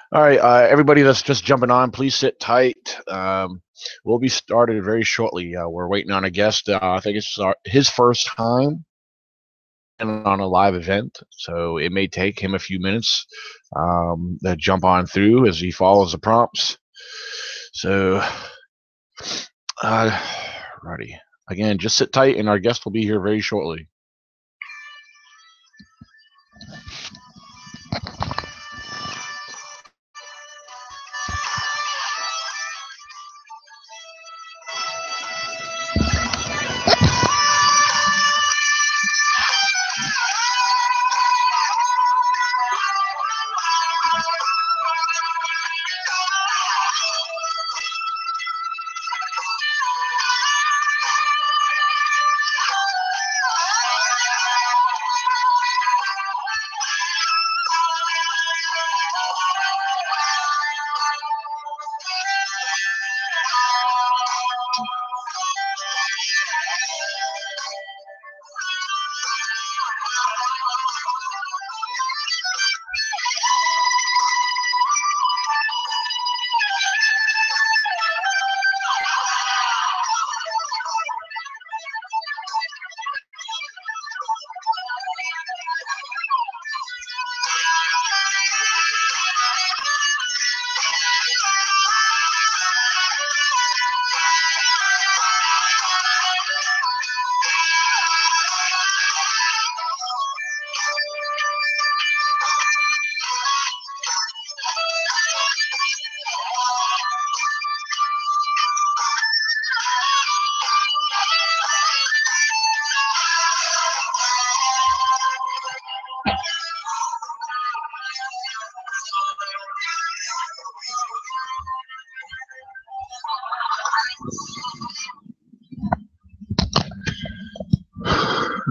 All right, everybody that's just jumping on, please sit tight. We'll be started very shortly. We're waiting on a guest. I think it's his first time on a live event, so it may take him a few minutes to jump on through as he follows the prompts. So, righty. Again, just sit tight, and our guest will be here very shortly.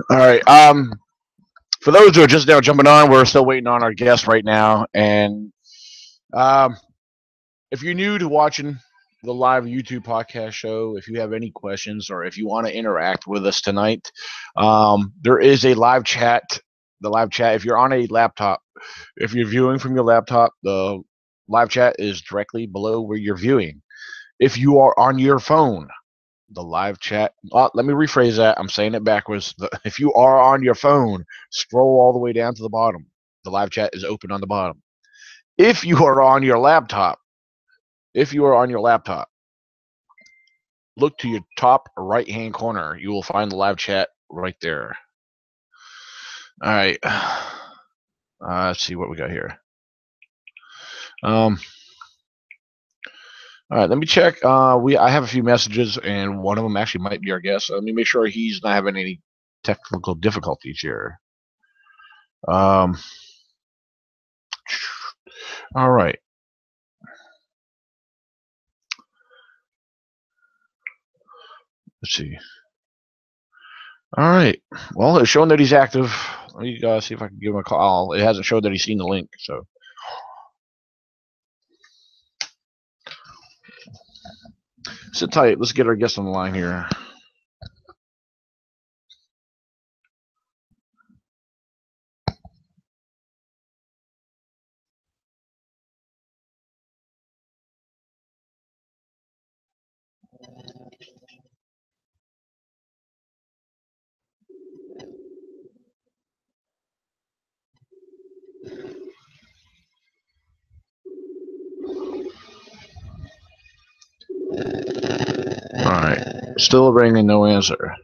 All right. For those who are just now jumping on, we're still waiting on our guest right now. And if you're new to watching the live YouTube podcast show, if you have any questions or if you want to interact with us tonight, there is a live chat. The live chat, if you're on a laptop, if you're viewing from your laptop, the live chat is directly below where you're viewing. If you are on your phone, the live chat. Let me rephrase that. I'm saying it backwards. If you are on your phone, scroll all the way down to the bottom. The live chat is open on the bottom. If you are on your laptop, look to your top right-hand corner. You will find the live chat right there. All right. Let's see what we got here. All right, let me check. I have a few messages, and one of them actually might be our guest. So let me make sure he's not having any technical difficulties here. All right. Let's see. All right. Well, it's showing that he's active. Let me see if I can give him a call. It hasn't showed that he's seen the link, so. Sit tight. Let's get our guest on the line here. All right. Still ringing, no answer.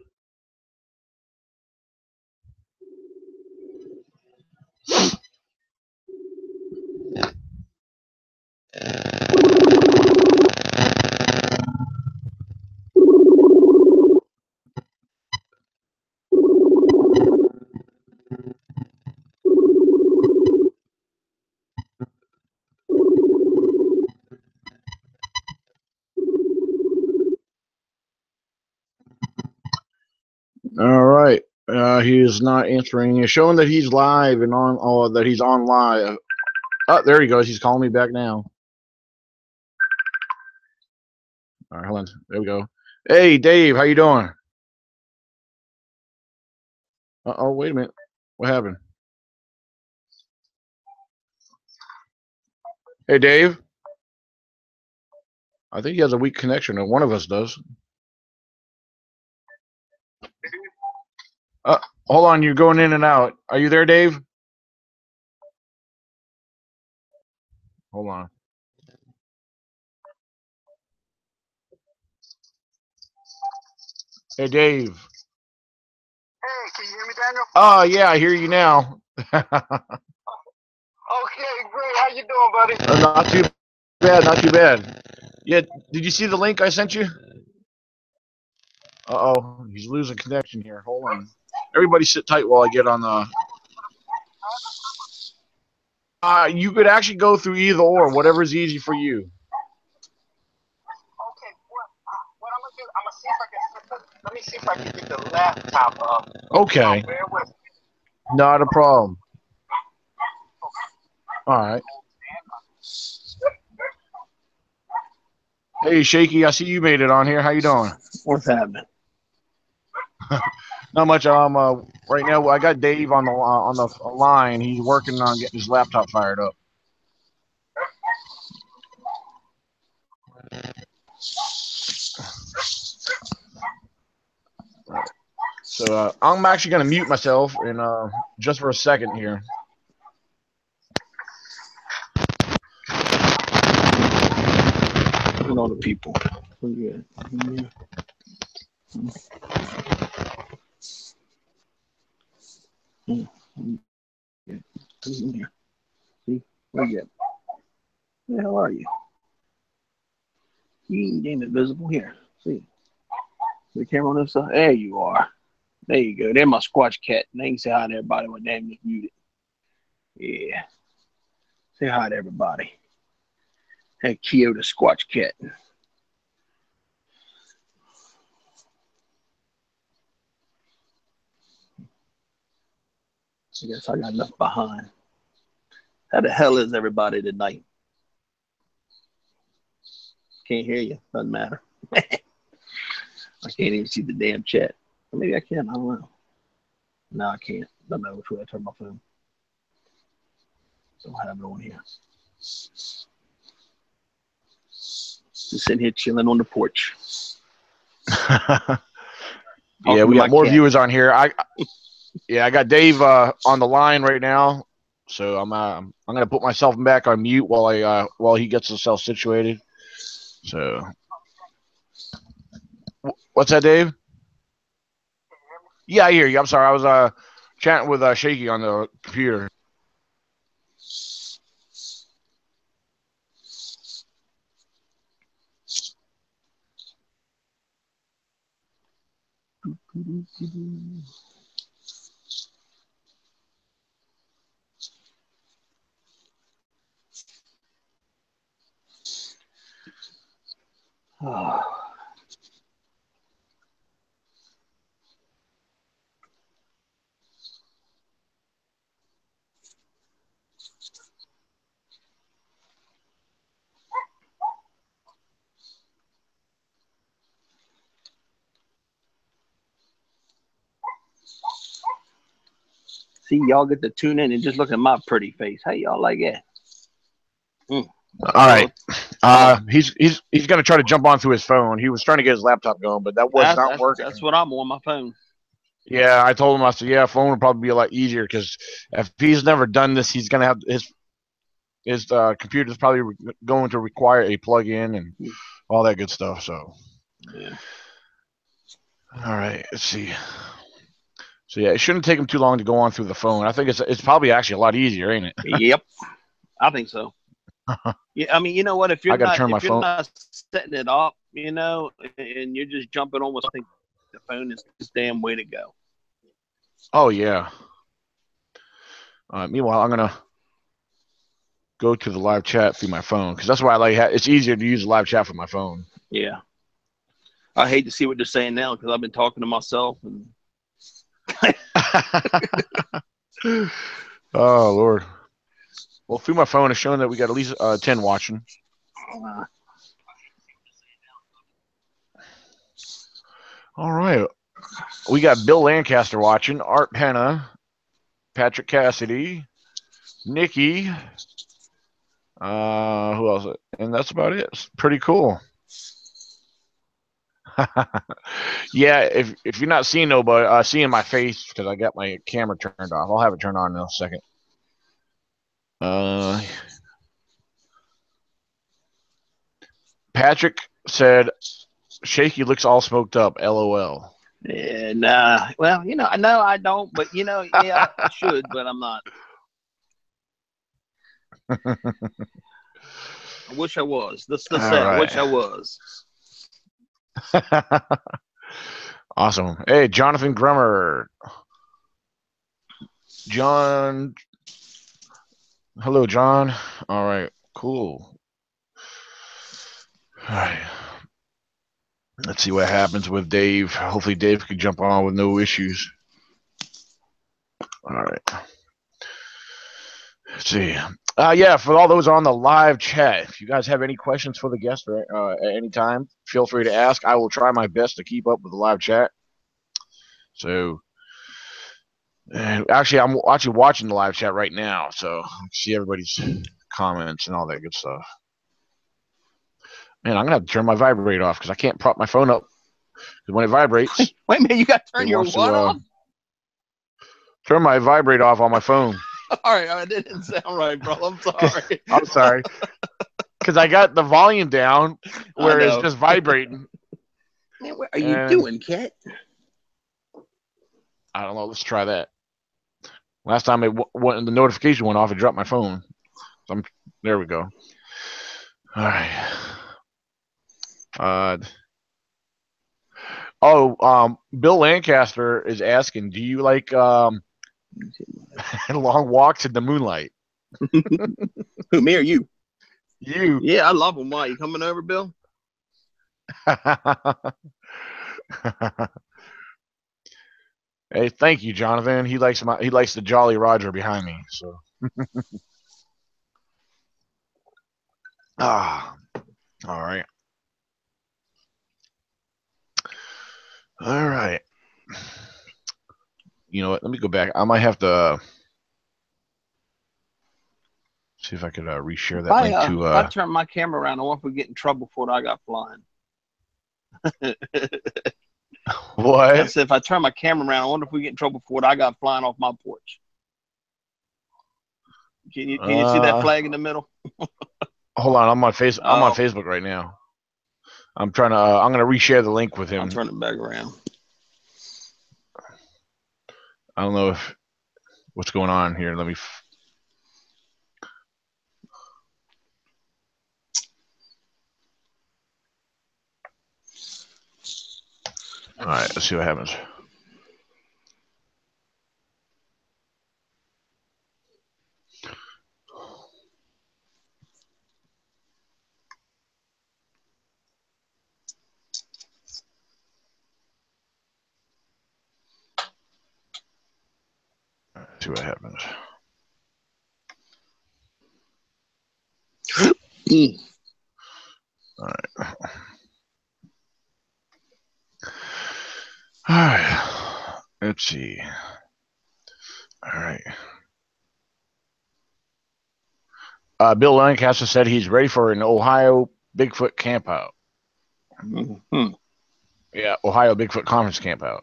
He is not answering. It's showing that he's live and on. Oh, that he's on live. Oh, there he goes. He's calling me back now. All right, hold on. There we go. Hey, Dave, how you doing? Oh, wait a minute. What happened? Hey, Dave. I think he has a weak connection, or one of us does. Hold on, you're going in and out. Are you there, Dave? Hold on. Hey, Dave. Hey, can you hear me, Daniel? Oh, yeah, I hear you now. Okay, great. How you doing, buddy? Not too bad, not too bad. Yeah, did you see the link I sent you? Uh-oh, he's losing connection here. Hold on. Everybody sit tight while I get on the... you could actually go through either or, whatever's easy for you. Okay, what I'm gonna do, I'm gonna see if I can. Let me see if I can get the laptop up. Okay. Bear with me. Not a problem. All right. Hey, Shaky, I see you made it on here. How you doing? What's happening? Not much. Right now I got Dave on the line. He's working on getting his laptop fired up. So I'm actually gonna mute myself in just for a second here. Look at all the people. Look at it. See, where you at? Where the hell are you? You ain't invisible here. See, the camera on this side. There you are. There you go. There's my Squatch cat. They can say hi to everybody when damn is muted. Yeah. Say hi to everybody. Hey, Kyo the Squatch cat. I guess I got enough behind. How the hell is everybody tonight? Can't hear you. Doesn't matter. I can't even see the damn chat. Or maybe I can. I don't know. No, I can't. Don't know which way I turn my phone. Don't have it on here. Just sitting here chilling on the porch. Yeah, we got more viewers on here. I got Dave on the line right now, so I'm gonna put myself back on mute while he gets himself situated. So, what's that, Dave? Yeah, I hear you. I'm sorry. I was chatting with Shaky on the computer. See, y'all get to tune in and just look at my pretty face. How y'all like that? All right. He's gonna try to jump on through his phone. He was trying to get his laptop going, but that was not working. That's what I'm on my phone. Yeah, I told him. I said, "Yeah, phone would probably be a lot easier because if he's never done this, he's gonna have his computer's probably going to require a plug-in and all that good stuff." So, yeah. All right, let's see. So yeah, it shouldn't take him too long to go on through the phone. I think it's probably actually a lot easier, ain't it? Yep, I think so. Yeah, I mean, you know what? If you're not setting it up, you know, and you're just jumping on with something, the phone is the damn way to go. Oh yeah. Meanwhile, I'm gonna go to the live chat through my phone because that's why I like. It's easier to use the live chat from my phone. Yeah. I hate to see what they're saying now because I've been talking to myself and Oh Lord. Well, through my phone, it's showing that we got at least 10 watching. All right. We got Bill Lancaster watching, Art Penna, Patrick Cassidy, Nikki. Who else? And that's about it. It's pretty cool. Yeah, if you're not seeing nobody, seeing my face because I got my camera turned off. I'll have it turned on in a second. Patrick said, "Shaky looks all smoked up." LOL. Yeah, nah. Well, you know, I know I don't, but you know, yeah, I should, but I'm not. I wish I was. Let's say I wish I was. Awesome. Hey, Jonathan Grummer. John. Hello, John. All right, cool. All right. Let's see what happens with Dave. Hopefully Dave can jump on with no issues. All right. Let's see. Yeah, for all those on the live chat, if you guys have any questions for the guest at any time, feel free to ask. I will try my best to keep up with the live chat. So, actually, I'm actually watching the live chat right now, so I can see everybody's comments and all that good stuff. Man, I'm gonna have to turn my vibrate off because I can't prop my phone up. Because when it vibrates, wait a minute, you got to turn your what off? Turn my vibrate off on my phone. All right, that didn't sound right, bro. I'm sorry. I'm sorry. Because I got the volume down where it's just vibrating. Man, what are you doing, Cat? I don't know. Let's try that. Last time the notification went off, it dropped my phone. So there we go. All right. Bill Lancaster is asking, do you like long walks in the moonlight? Who, me or you? You. Yeah, I love them. Why? You coming over, Bill? Hey, thank you, Jonathan. He likes the Jolly Roger behind me. So. All right. All right. You know what? Let me go back. I might have to see if I could reshare that link to. If I turn my camera around, I wonder if we get in trouble for what I got flying. What? I said, if I turn my camera around, I wonder if we get in trouble for what I got flying off my porch. Can you see that flag in the middle? Hold on, I'm on Facebook right now. I'm trying to. I'm gonna reshare the link with him. I'll turn it back around. I don't know what's going on here. Let me. All right, let's see what happens. See what happens. All right. All right. Let's see. All right. Bill Lancaster said he's ready for an Ohio Bigfoot campout. Mm-hmm. Yeah, Ohio Bigfoot Conference campout.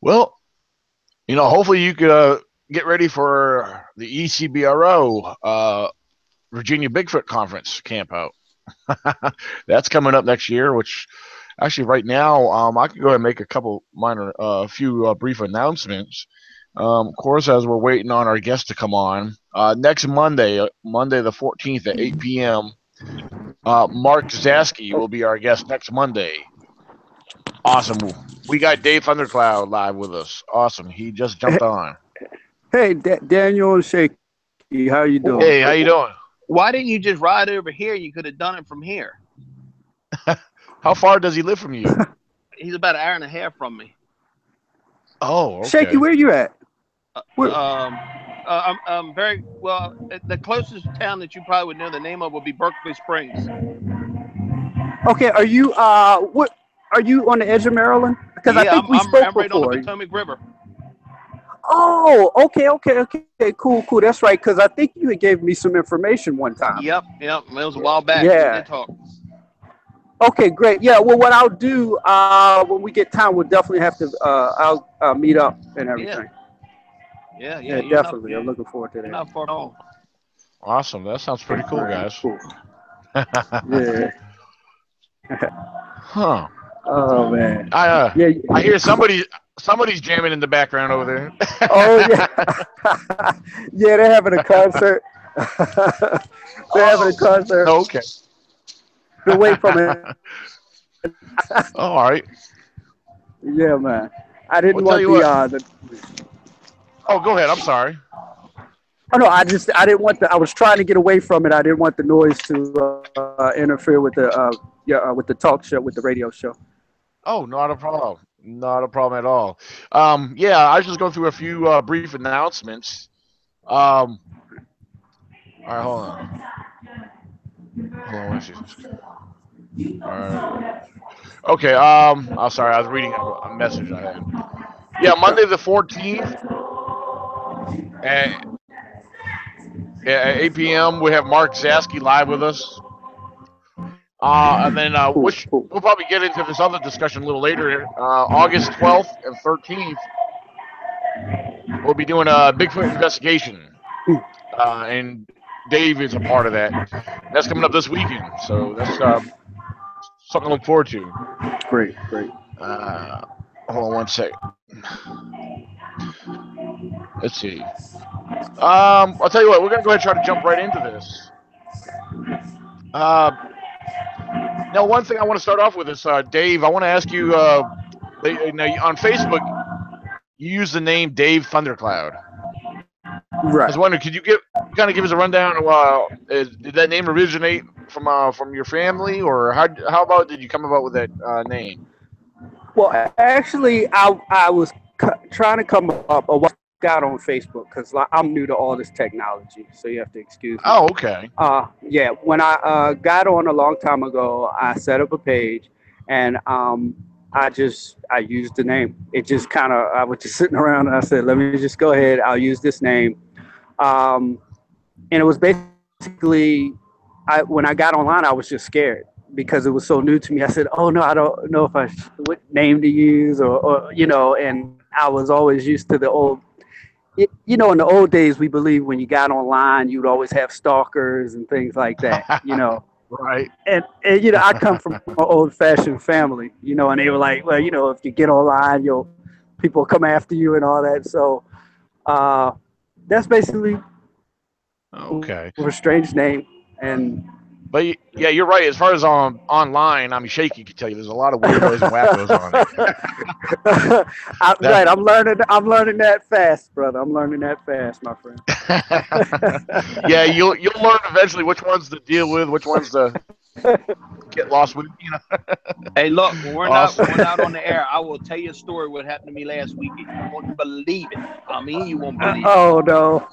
Well, you know, hopefully you could get ready for the ECBRO Virginia Bigfoot Conference campout. That's coming up next year, which actually right now I can go ahead and make a couple few brief announcements. Of course, as we're waiting on our guest to come on, next Monday, Monday the 14th at 8 p.m., Mark Zasky will be our guest next Monday. Awesome. We got Dave Thundercloud live with us. Awesome. He just jumped on. Hey, Daniel and Shaky, how you doing? Hey, how you doing? Why didn't you just ride over here? You could have done it from here. How far does he live from you? He's about an hour and a half from me. Oh, okay. Shaky, where you at? I'm very well. The closest town that you probably would know the name of would be Berkeley Springs. Okay, are you what? Are you on the edge of Maryland? Because I think we spoke I'm right before. on the Potomac River. Oh, okay, cool. That's right. Because I think you had gave me some information one time. Yep. It was a while back. Yeah. We did talk. Okay, great. Yeah. Well, what I'll do when we get time, we'll definitely have to. I'll meet up and everything. Yeah. Yeah, definitely. I'm looking forward to that. Not far at all. Awesome. That sounds pretty cool, guys. Cool. Yeah. Huh. Oh man. I hear somebody's jamming in the background over there. Oh yeah. Yeah, they're having a concert. They're having a concert. Okay. Away from it. Oh, all right. Yeah, man. I didn't Well, want the. Oh, go ahead. I'm sorry. Oh no, I didn't want the. I was trying to get away from it. I didn't want the noise to interfere with the talk show, with the radio show. Oh, not a problem. Not a problem at all. Yeah, I was just going through a few brief announcements. All right, hold on. One second. All right. Okay. I'm sorry. I was reading a message I had. Yeah, Monday the 14th at 8 p.m. we have Mark Zasky live with us. And then we'll probably get into this other discussion a little later. August 12th and 13th, we'll be doing a Bigfoot investigation. And Dave is a part of that. That's coming up this weekend. So that's something to look forward to. Great. Hold on one second. Let's see. I'll tell you what, we're going to go ahead and try to jump right into this. Now, one thing I want to start off with is, Dave, I want to ask you, now on Facebook, you use the name Dave Thundercloud. Right. I was wondering, could you kind of give us a rundown of, did that name originate from your family, or how about did you come about with that name? Well, actually, I was trying to come up a got on Facebook because I'm new to all this technology, so you have to excuse me. Oh, okay. Yeah, when I got on a long time ago, I set up a page, and I used the name. It just kind of, I was just sitting around, and I said, let me just go ahead. I'll use this name. And it was basically, when I got online, I was just scared because it was so new to me. I said, oh no, I don't know what name to use or and I was always used to the old. In the old days, we believed when you got online, you'd always have stalkers and things like that, Right. And I come from an old-fashioned family, and they were like, well, if you get online, people will come after you and all that. So that's basically okay. a strange name. But yeah, you're right. As far as online, I mean, Shaky can tell you, there's a lot of weirdos and wackos on it. Right, I'm learning that fast, brother. I'm learning that fast, my friend. Yeah, you'll learn eventually which ones to deal with, which ones to get lost with. Hey, look, when we're not on the air, I will tell you a story what happened to me last week. You won't believe it. I mean, you won't believe it. Oh no.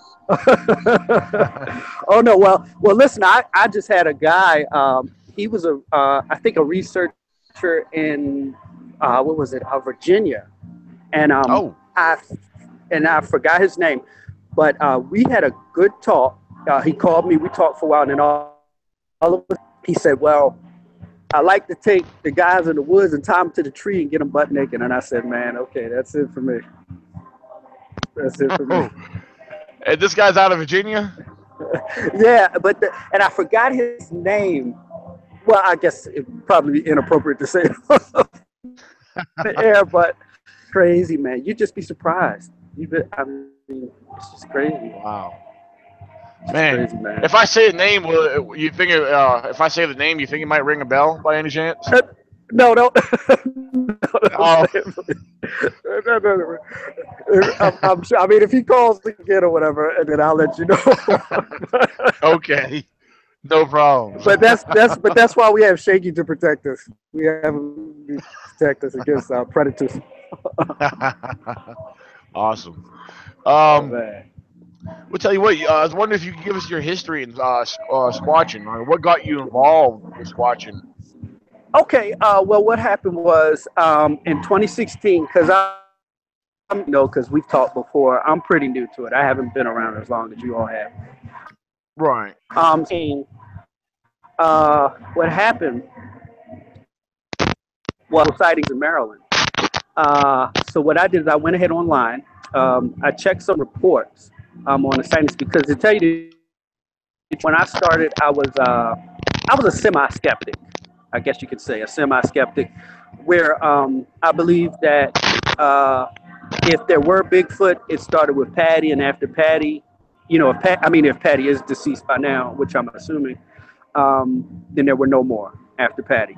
Oh no. Well, listen, I just had a guy, he was I think a researcher in Virginia, and I forgot his name, but we had a good talk. He called me, we talked for a while, and then all of a sudden he said, well, I like to take the guys in the woods and tie them to the tree and get them butt naked. And I said, man, okay, that's it for me. And this guy's out of Virginia? Yeah, and I forgot his name. Well, I guess it'd probably be inappropriate to say it on the air, but crazy, man. You'd just be surprised. I mean, it's just crazy. Wow. It's Man, crazy, man. If I say the name, you think if I say the name, you think it might ring a bell by any chance? No. No, I'm sure. I mean, if he calls again or whatever, and then I'll let you know. Okay, no problem. But that's why we have Shaky to protect us. We have him to protect us against predators. Awesome. Oh man. We'll tell you what. I was wondering if you could give us your history in squatching. What got you involved with squatching? Okay. Well, what happened was in 2016, because because we've talked before. I'm pretty new to it. I haven't been around as long as you all have. Right. Saying, what happened was sightings in Maryland. So what I did is I went ahead online. I checked some reports on the sightings because to tell you, when I started, I was a semi-skeptic. I guess you could say a semi-skeptic, where I believe that if there were Bigfoot, it started with Patty, and after Patty, if Patty is deceased by now, which I'm assuming, then there were no more after Patty.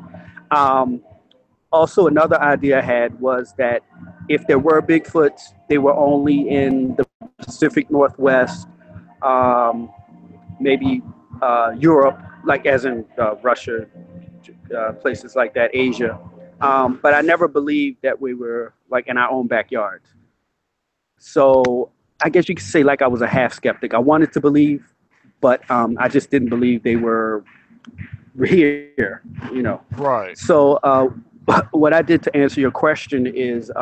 Also, another idea I had was that if there were Bigfoots, they were only in the Pacific Northwest, maybe Europe, like as in Russia, places like that, Asia. But I never believed that we were like in our own backyards. So I guess you could say like I was a half skeptic. I wanted to believe, but I just didn't believe they were here, Right. So what I did to answer your question is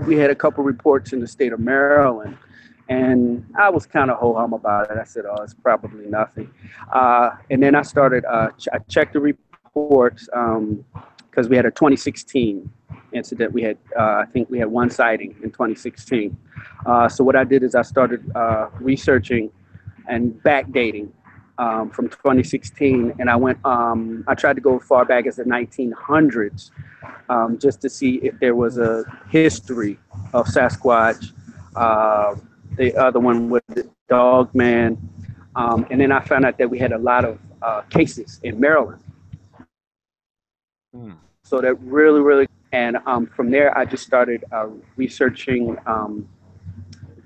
we had a couple reports in the state of Maryland, and I was kind of ho-hum about it. I said, oh, it's probably nothing. And then I started, I checked the reports because we had a 2016 incident. We had, I think we had one sighting in 2016. So what I did is I started researching and backdating from 2016, and I tried to go as far back as the 1900s just to see if there was a history of Sasquatch. The other one was the Dog Man, and then I found out that we had a lot of cases in Maryland. So that really, and from there I just started researching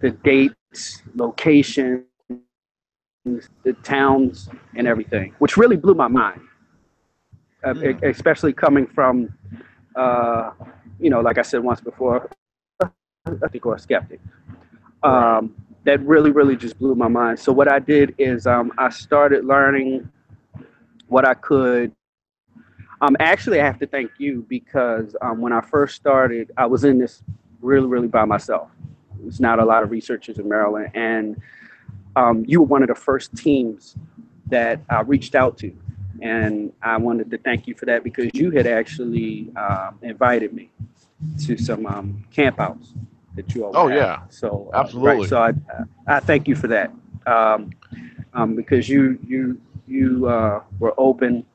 the dates, locations, the towns, and everything, which really blew my mind, especially coming from, like I said once before, I think or a skeptic. That really just blew my mind. So what I did is I started learning what I could. Actually, I have to thank you because when I first started, I was in this really by myself. There's not a lot of researchers in Maryland, and you were one of the first teams that I reached out to, and I wanted to thank you for that because you had actually invited me to some campouts that you all had. Yeah. So absolutely. Right. So I thank you for that because you were open.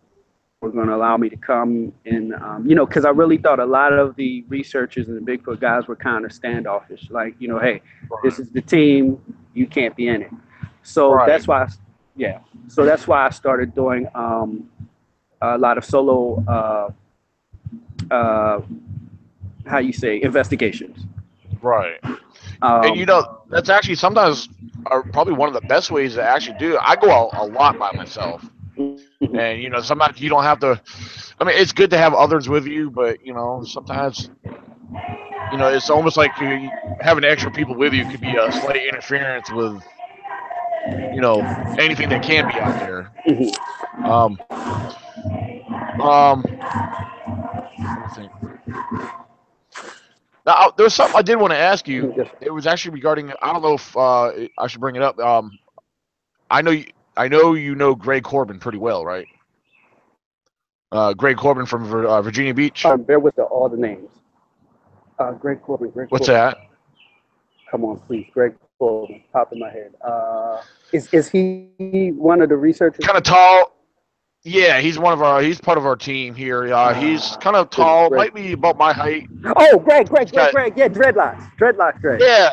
Were going to allow me to come and because I really thought a lot of the researchers and the Bigfoot guys were kind of standoffish, like hey, this is the team, you can't be in it. So that's why I started doing a lot of solo how you say investigations. Right. And that's actually sometimes probably one of the best ways to actually do it. I go a lot by myself. And sometimes you don't have to. I mean, it's good to have others with you, but sometimes it's almost like having extra people with you could be a slight interference with anything that can be out there. Let me think. Now, there's something I did want to ask you. It was actually regarding. I don't know if I should bring it up. I know you know Greg Corbin pretty well, right? Greg Corbin from Virginia Beach. Bear with all the names. Greg Corbin. What's that? Come on, please. Greg Corbin. Pop in my head. Is he one of the researchers? Kind of tall. Yeah, he's part of our team here. He's kind of tall, might be about my height. Oh, Greg. Yeah, dreadlocks, Greg. Yeah.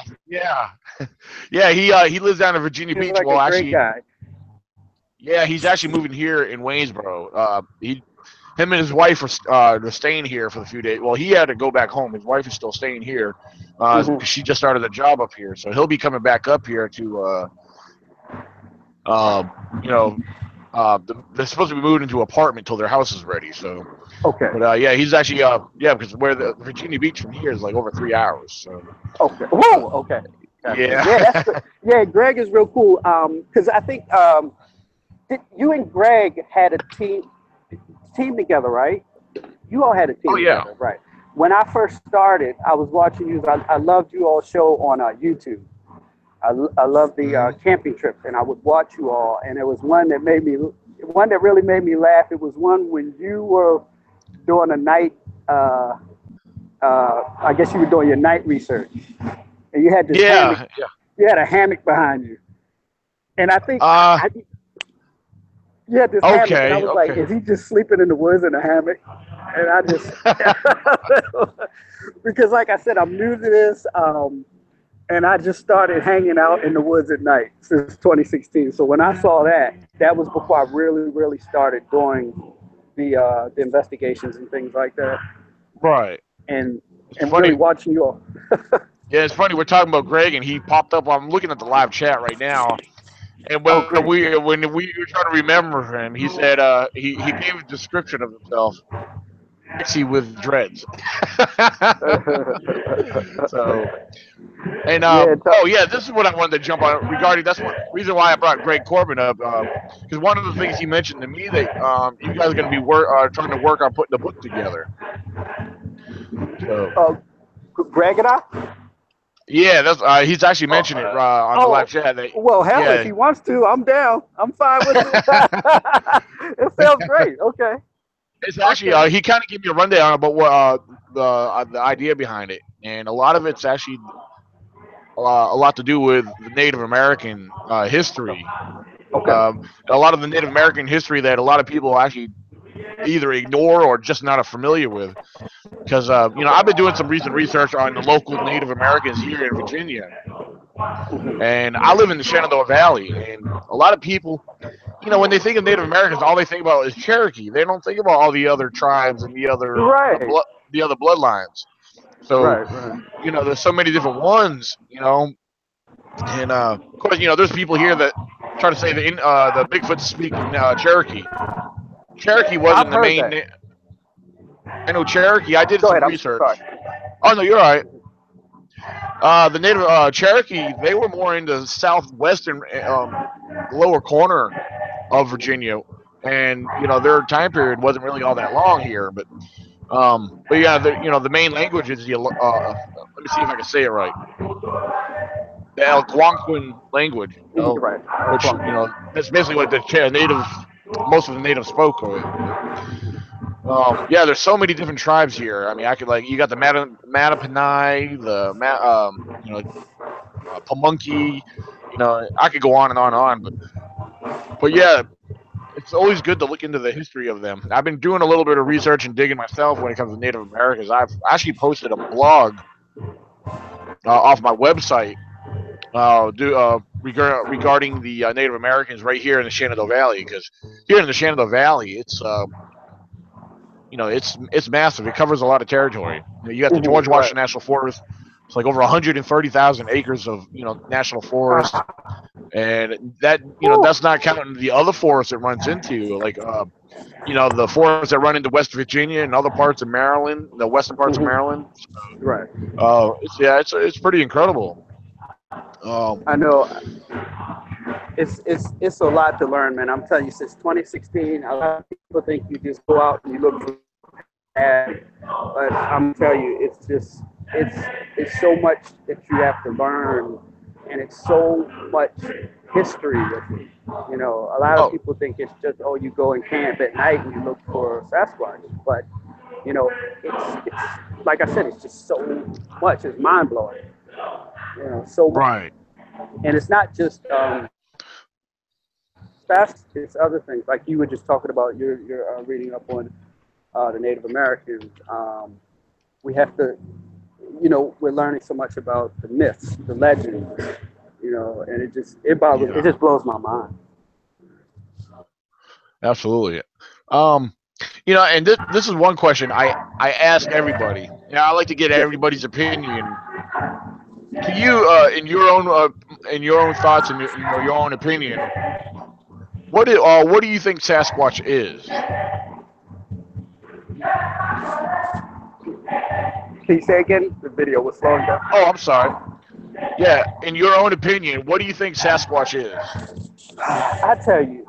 He lives down in Virginia Beach. Like a great guy. Yeah, he's actually moving here in Waynesboro. Him and his wife are staying here for a few days. Well, he had to go back home. His wife is still staying here. She just started a job up here, so he'll be coming back up here to they're supposed to be moving into an apartment until their house is ready. So, Okay. but yeah, he's actually because where the Virginia Beach from here is like over 3 hours. So Okay. Whoa. Okay. Gotcha. yeah, Yeah, that's good. Yeah, Greg is real cool. Because I think you and Greg had a team together, right? You all had a team Oh, yeah. together, right? When I first started, I was watching you. I loved you all show on YouTube. I loved the camping trips, and I would watch you all. And there was one that really made me laugh. It was one when you were doing a night. I guess you were doing your night research, and you had this hammock. yeah. You had a hammock behind you, and I think you had this hammock, and I was like, "Is he just sleeping in the woods in a hammock?" And I just because, like I said, I'm new to this, and I just started hanging out in the woods at night since 2016. So when I saw that was before I really started doing the investigations and things like that. Right. And It's really funny. watching you all. Yeah, it's funny. We're talking about Greg, and he popped up. I'm looking at the live chat right now, and when great. we were trying to remember him, he said he gave a description of himself. Sexy with dreads. So, and this is what I wanted to jump on regarding. That's one reason why I brought Greg Corbin up, because one of the things he mentioned to me that you guys are going to be trying to work on putting a book together. So, Greg and I. Yeah, that's he's actually mentioned it on the live chat. Well, hell, if he wants to, I'm down. I'm fine with it. It sounds great. Okay. It's actually he kind of gave me a rundown about what the idea behind it, and a lot of it's actually a lot to do with the Native American history. Okay. A lot of the Native American history that a lot of people actually either ignore or just not familiar with. Because I've been doing some recent research on the local Native Americans here in Virginia, and I live in the Shenandoah Valley, and a lot of people, when they think of Native Americans, all they think about is Cherokee. They don't think about all the other tribes and the other bloodlines. So there's so many different ones, and of course, there's people here that try to say the Bigfoot speak in Cherokee. Cherokee wasn't the main. I know Cherokee. I did some research. Oh no, you're all right. The Native Cherokee, they were more in the southwestern lower corner of Virginia, and their time period wasn't really all that long here. But yeah, the main language is let me see if I can say it right. The Algonquin language, right? Which that's basically what most of the natives spoke of it. Yeah, there's so many different tribes here. I mean, I could you got the Mattaponi, the Pamunkey. I could go on and on, but yeah, it's always good to look into the history of them. I've been doing a little bit of research and digging myself when it comes to Native Americans. I've actually posted a blog off my website regarding the Native Americans right here in the Shenandoah Valley, because here in the Shenandoah Valley, it's it's massive. It covers a lot of territory. You got the George Washington National Forest. It's like over 130,000 acres of national forest, and that that's not counting the other forests it runs into, like the forests that run into West Virginia and other parts of Maryland, the western parts of Maryland. Right. It's pretty incredible. I know. It's a lot to learn, man. I'm telling you, since 2016, a lot of people think you just go out and you look for ad, but I'm telling you, it's so much that you have to learn, and it's so much history with it. A lot of people think it's just you go and camp at night and you look for Sasquatch, but it's like I said, it's just so much. It's mind blowing. So much. Right. And it's not just it's other things, like you were just talking about. You're reading up on the Native Americans. We have to, we're learning so much about the myths, the legends, and it just blows my mind. Absolutely. And this is one question I ask everybody. I like to get everybody's opinion. Can you, in your own thoughts and your own opinion, What do you think Sasquatch is? Can you say again? The video was slowing down. Oh, I'm sorry. Yeah, in your own opinion, what do you think Sasquatch is? I tell you,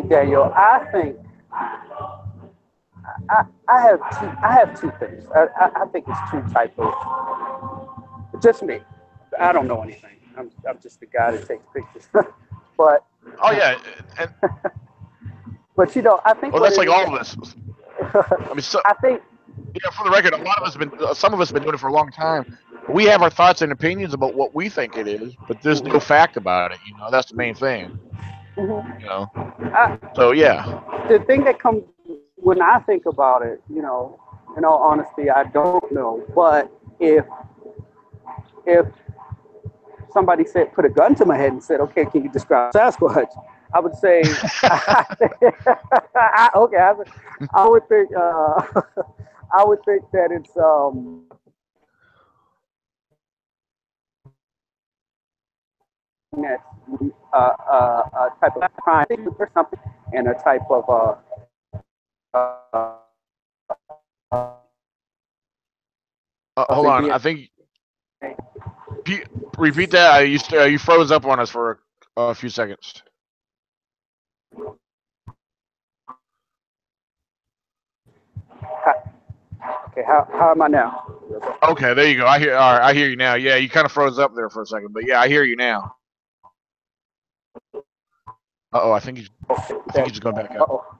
Daniel. I think I have two things. I think it's two type of. Just me. I don't know anything. I'm just the guy that takes pictures. But Oh yeah, and but you know, I think. well, that's like all of us. I mean, I think. Yeah, for the record, a lot of us have been, some of us have been doing it for a long time. We have our thoughts and opinions about what we think it is, but there's no fact about it. You know, that's the main thing. Mhm. You know, I, so yeah. the thing that comes when I think about it, you know, in all honesty, I don't know. But if somebody said, put a gun to my head and said, okay, can you describe Sasquatch? I would say, okay, I would think, I would think that it's that's a type of crime or something, and a type of Hold on, I think. Repeat that. You froze up on us for a few seconds. Okay, how am I now? Okay, there you go. I hear. All right, I hear you now. Yeah, you kind of froze up there for a second, but yeah, I hear you now. Uh-oh, I think he's just going back up.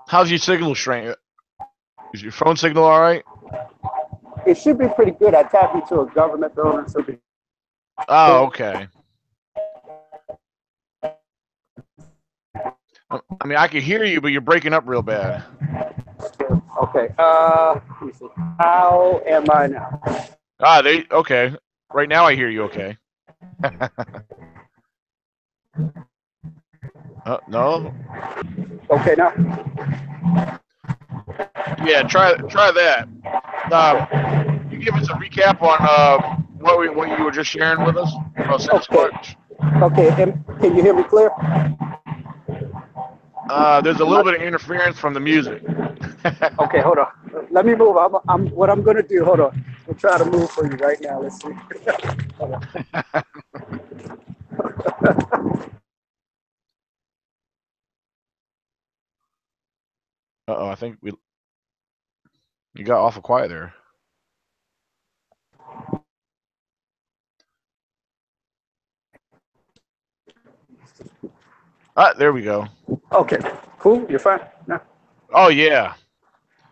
How's your signal strength? Is your phone signal all right? It should be pretty good. I tapped into a government building, so. Oh, okay. I mean, I can hear you, but you're breaking up real bad. Okay. Let me see. How am I now? Okay. Right now, I hear you. Okay. No. Okay now. Yeah, try that. You give us a recap on what you were just sharing with us about Sasquatch. Okay. Can you hear me clear? There's a little bit of interference from the music. Okay, hold on. Let me move. What I'm gonna do. Hold on. I'll try to move for you right now. Let's see. Hold on. Uh-oh, I think you got awful quiet there. There we go. Okay, cool. You're fine now. Oh yeah.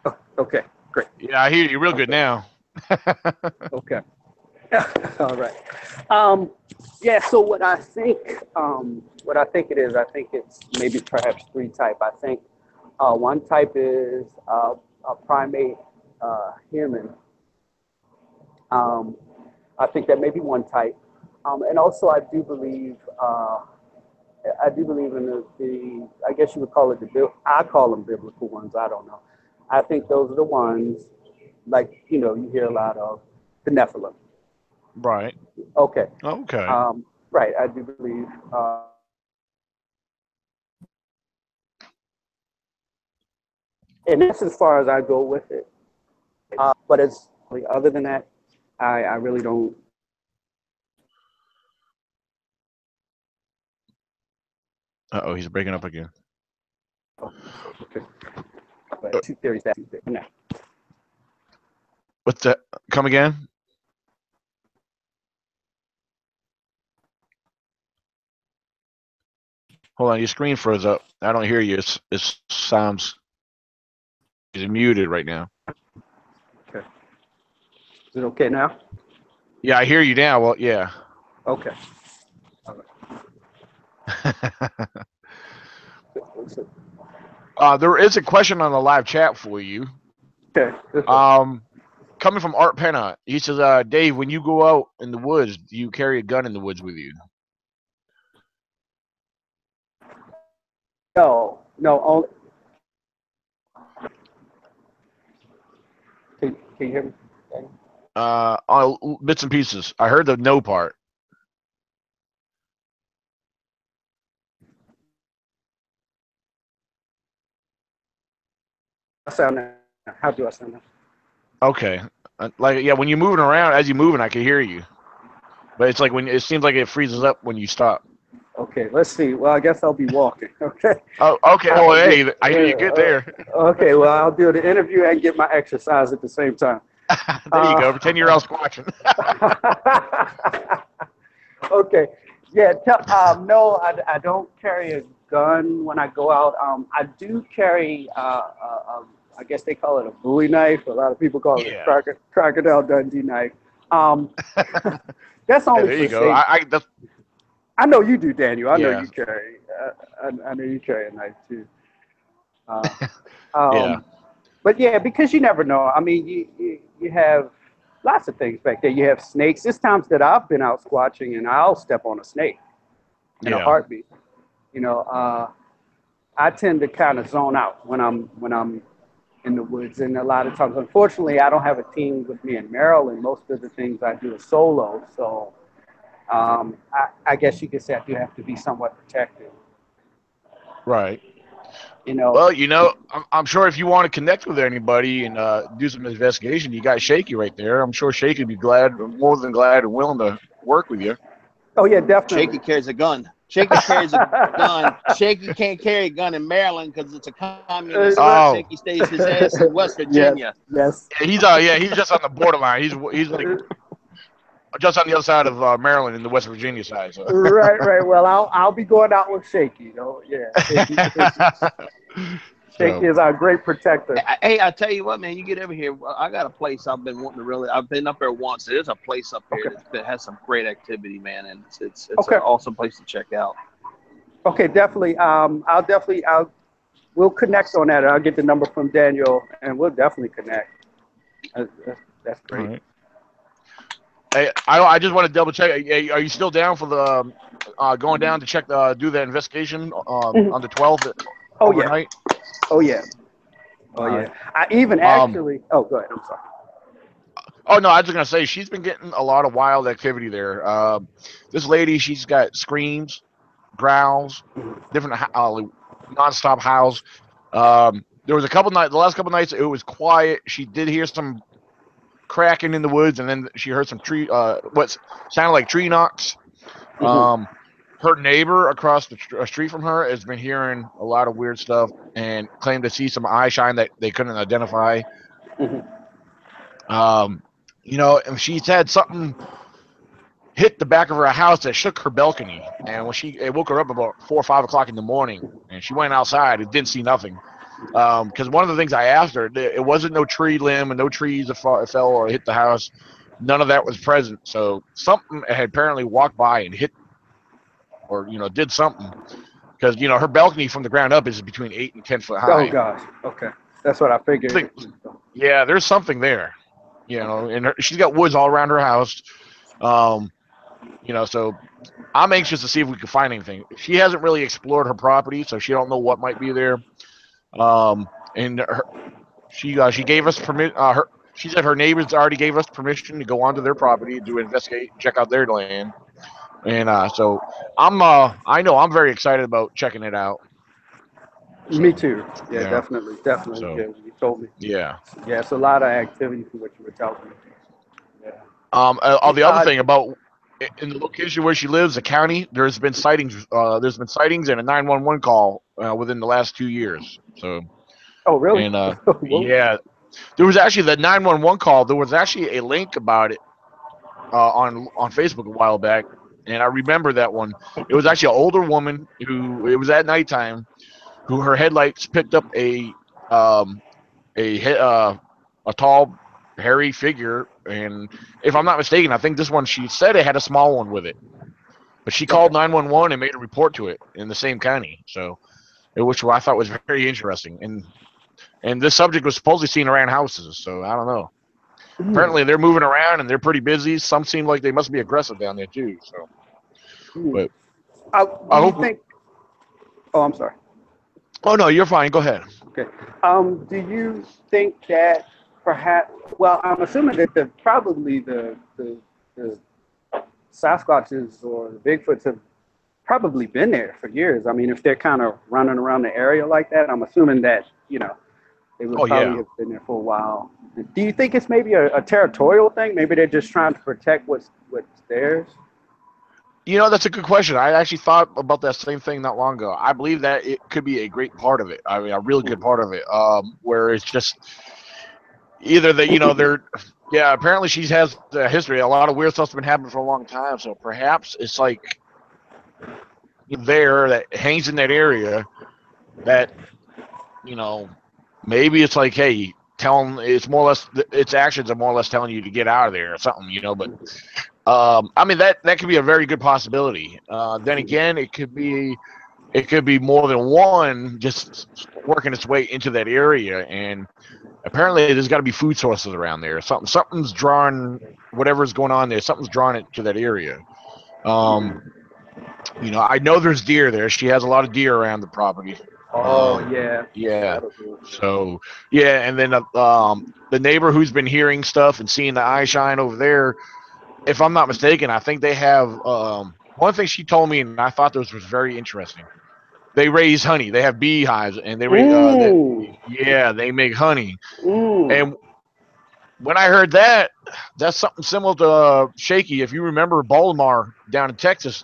Oh, okay, great. Yeah, I hear you real good now. Okay. All right. Yeah. So what I think it is, I think it's maybe perhaps three type. I think one type is a primate human. I think that may be one type, and also I do believe in the I guess you would call it I call them biblical ones. I don't know. I think those are the ones, like, you know, you hear a lot of the Nephilim. Right. Okay. Okay. Right. I do believe. And that's as far as I go with it. But it's other than that, I really don't. Uh-oh, he's breaking up again. Okay. But two theories that. No. What's that? Come again? Hold on, your screen froze up. I don't hear you. It sounds. He's muted right now. Okay. Is it okay now? Yeah, I hear you now. Well, yeah. Okay. There is a question on the live chat for you. Okay. Coming from Art Penna, he says, Dave, when you go out in the woods, do you carry a gun in the woods with you? No. Only. Can you hear me? On bits and pieces. I heard the no part. Sound now. How do I sound now? Okay. Like, yeah, when you're moving around, as you're moving, I can hear you. But it's like when it seems like it freezes up when you stop. Okay, let's see. Well, I guess I'll be walking. Okay. Oh, okay. Well, hey, I hear you good there. Okay, well, I'll do the interview and get my exercise at the same time. There you go. Pretend you're out squatching. Okay. Yeah. No, I don't carry a gun when I go out. I do carry, I guess they call it a Bowie knife. A lot of people call it a crocodile Dundee knife. That's only there for you go. safety. I know you do, Daniel. I know Yeah. you carry. I know you carry a knife too. Yeah. But yeah, because you never know. I mean, you have lots of things back there. You have snakes. There's times that I've been out squatching and I'll step on a snake in a heartbeat. You know, I tend to kind of zone out when I'm in the woods, and a lot of times, unfortunately, I don't have a team with me in Maryland. Most of the things I do is solo, so I guess you could say I do have to be somewhat protected. Right. You know. Well, I'm sure if you want to connect with anybody and do some investigation, you got Shaky right there. I'm sure Shaky would be more than glad and willing to work with you. Oh yeah, definitely. Shaky carries a gun. Shaky carries a gun. Shaky can't carry a gun in Maryland because it's a communist. Oh. Shaky stays his ass in West Virginia. Yes. Yeah, he's just on the borderline. He's like just on the other side of Maryland in the West Virginia side. So. Right. Well, I'll be going out with Shaky, you know. Yeah. Shaky is our great protector. Hey, I tell you what, man, you get over here. I got a place I've been wanting to I've been up there once. There's a place up here that has some great activity, man, and it's an awesome place to check out. Okay, definitely. We'll connect on that. I'll get the number from Daniel, and we'll definitely connect. That's great. Right. Hey, I just want to double check. Are you still down for the going down to check do the investigation on the 12th overnight? Oh yeah. I even actually. Go ahead. I'm sorry. Oh no, I was just gonna say she's been getting a lot of wild activity there. This lady, she's got screams, growls, different nonstop howls. There was the last couple nights it was quiet. She did hear some cracking in the woods, and then she heard some what sounded like tree knocks. Her neighbor across the street from her has been hearing a lot of weird stuff and claimed to see some eye shine that they couldn't identify. And she's had something hit the back of her house that shook her balcony, and when it woke her up about 4 or 5 o'clock in the morning, and she went outside and didn't see nothing. Because one of the things I asked her, it wasn't no tree limb and no trees that fell or hit the house. None of that was present. So something had apparently walked by and hit, or did something. Because her balcony from the ground up is between 8 and 10 foot high. Oh gosh. Okay, that's what I figured. Yeah, there's something there. And she's got woods all around her house. So I'm anxious to see if we can find anything. She hasn't really explored her property, so she don't know what might be there. And she gave us permit. She said her neighbors already gave us permission to go onto their property to investigate, check out their land. And so I know I'm very excited about checking it out. So, me too. Yeah, definitely. So, yeah, you told me. Yeah. Yeah, it's a lot of activity from what you were telling me. Yeah. The other thing about in the location where she lives, the county, there's been sightings. There's been sightings and a 911 call within the last 2 years. So. Oh really? And yeah, there was actually the 911 call. There was actually a link about it on Facebook a while back, and I remember that one. It was actually an older woman who it was at nighttime, who her headlights picked up a tall, hairy figure, and if I'm not mistaken, I think this one she said it had a small one with it, but she called 911 and made a report to it in the same county. So, which I thought was very interesting, and this subject was supposedly seen around houses. So I don't know. Apparently they're moving around and they're pretty busy. Some seem like they must be aggressive down there too. So, but I hope. Oh, I'm sorry. Oh no, you're fine. Go ahead. Okay. Do you think that perhaps. Well, I'm assuming that probably the Sasquatches or the Bigfoots have probably been there for years. I mean, if they're kind of running around the area like that, I'm assuming that, you know, they would probably have been there for a while. Do you think it's maybe a territorial thing? Maybe they're just trying to protect what's theirs? You know, that's a good question. I actually thought about that same thing not long ago. I believe that it could be a great part of it. I mean, a really good part of it, where it's just either that, you know, apparently she has a history. A lot of weird stuff's been happening for a long time. So perhaps it's like there that hangs in that area that, you know, maybe it's like, hey, it's more or less, its actions are more or less telling you to get out of there or something, you know, but I mean, that could be a very good possibility. Then again, it could be more than one just working its way into that area, and apparently there's got to be food sources around there. Something's drawn, whatever's going on there, something's drawn it to that area. You know, I know there's deer there. She has a lot of deer around the property. Oh, yeah. Yeah. So, yeah, and then the neighbor who's been hearing stuff and seeing the eye shine over there, if I'm not mistaken, I think they have one thing she told me, and I thought this was very interesting. They raise honey. They have beehives, and they make honey. And when I heard that, that's something similar to Shaky. If you remember, Baltimore down in Texas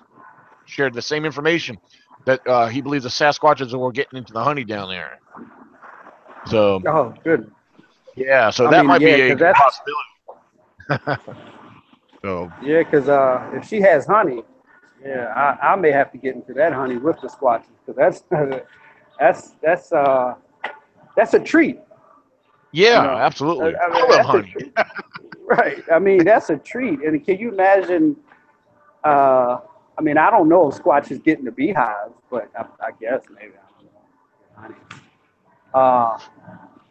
shared the same information that he believes the Sasquatches were getting into the honey down there. So, oh, good. Yeah, so that might be a good possibility. So yeah, because if she has honey, yeah, I may have to get into that honey with the Squatches, because that's a treat. Yeah, you know? absolutely. I mean, I love honey. Right. I mean, that's a treat. And can you imagine? I mean, I don't know if Squatches get in the beehives, but I guess maybe, I don't know.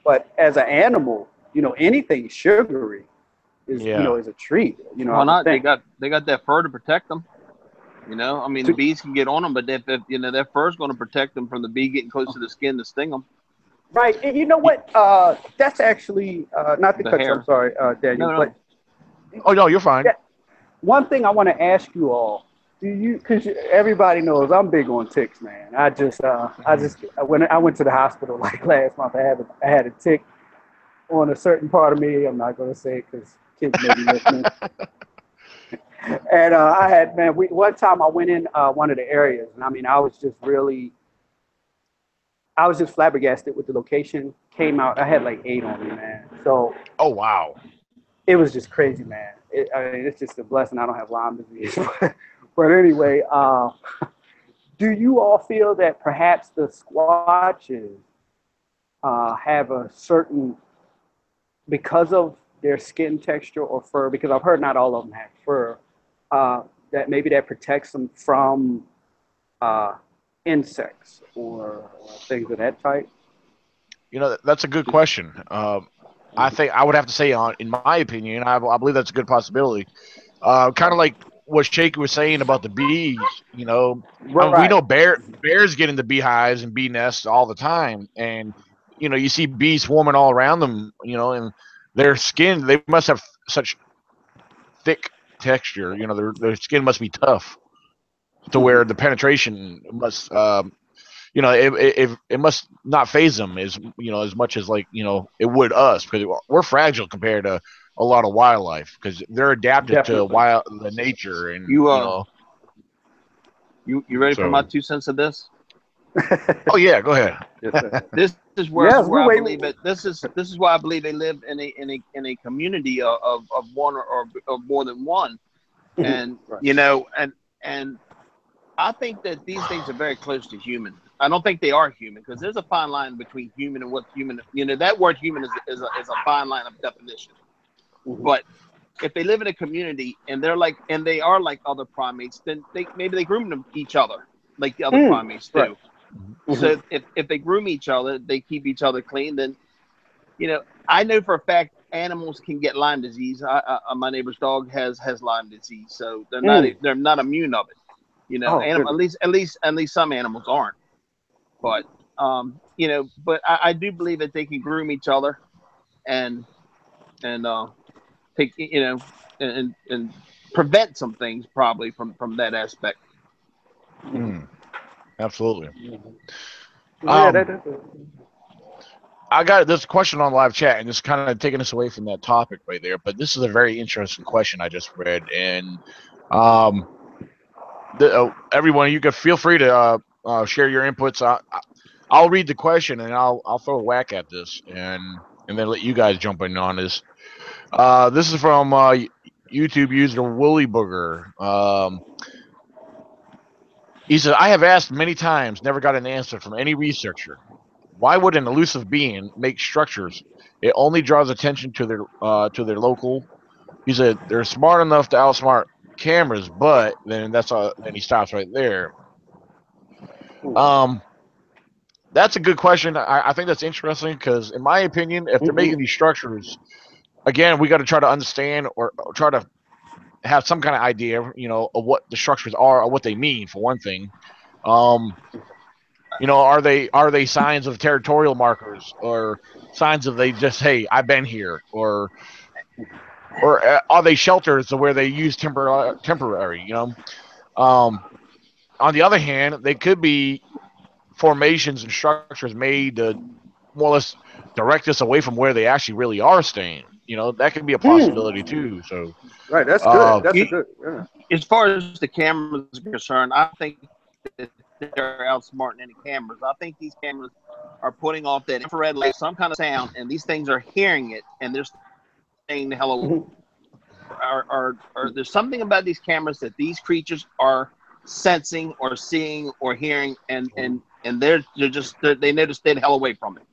But as an animal, you know, anything sugary is is a treat. You know, why not? They got that fur to protect them. You know, I mean, the bees can get on them, but if you know, that fur is going to protect them from the bee getting close to the skin to sting them. Right, and you know what? That's actually not to cut you. I'm sorry, Daniel. No. But oh no, you're fine. One thing I want to ask you all: because everybody knows I'm big on ticks, man. When I went to the hospital like last month, I had a tick on a certain part of me. I'm not going to say it because kids may be listening. And one time I went in one of the areas, and I mean, I was just flabbergasted with the location. Came out, I had like 8 on me, man. So. Oh wow. It was just crazy, man. I mean, it's just a blessing I don't have Lyme disease. But anyway, do you all feel that perhaps the Squatches have a certain, because of their skin texture or fur, because I've heard not all of them have fur, that maybe that protects them from insects or things of that type? You know, that's a good question. I think I would have to say, in my opinion, I believe that's a good possibility. Kind of like what Shaky was saying about the bees. You know, right. We know bears get into beehives and bee nests all the time, and you know, you see bees swarming all around them. You know, and their skin, they must have such thick texture. You know, their skin must be tough to where the penetration must. You know, it must not phase them as much as like, you know, it would us, because we're fragile compared to a lot of wildlife because they're adapted to the nature. And you ready for my 2 cents of this? Oh yeah, go ahead. This is where I believe it. This is why I believe they live in a community of one or of more than one, and right. You know, and I think that these things are very close to human. I don't think they are human, because there's a fine line between human and what's human. You know, that word human is a fine line of definition. Mm-hmm. But if they live in a community and they are like other primates, then maybe they groom each other like the other primates do. Right. Mm-hmm. So if they groom each other, they keep each other clean, then, you know, I know for a fact animals can get Lyme disease. My neighbor's dog has Lyme disease, so they're not immune of it. You know, at least some animals aren't. But you know, but I do believe that they can groom each other, and take and prevent some things probably from that aspect. Absolutely. Yeah, I got this question on live chat, and it's kind of taking us away from that topic right there. But this is a very interesting question I just read, and everyone, you can feel free to share your inputs. I'll read the question, and I'll throw a whack at this, and then let you guys jump in on this. This is from YouTube user Woolly Booger. He said, "I have asked many times, never got an answer from any researcher. Why would an elusive being make structures? It only draws attention to their local." He said they're smart enough to outsmart cameras, but then that's all. Then he stops right there. That's a good question. I think that's interesting because, in my opinion, if they're making these structures, again, we got to try to understand or try to have some kind of idea, of what the structures are or what they mean. For one thing, are they signs of territorial markers or signs of they just, hey, I've been here, or are they shelters where they use temporary? On the other hand, they could be formations and structures made to more or less direct us away from where they actually really are staying. That could be a possibility too. So, right, that's good. That's a good. Yeah. As far as the cameras are concerned, I think that they're outsmarting any cameras. I think these cameras are putting off that infrared light, some kind of sound, and these things are hearing it, and they're saying hello. Or there's something about these cameras that these creatures are sensing or seeing or hearing, and they know to stay the hell away from it.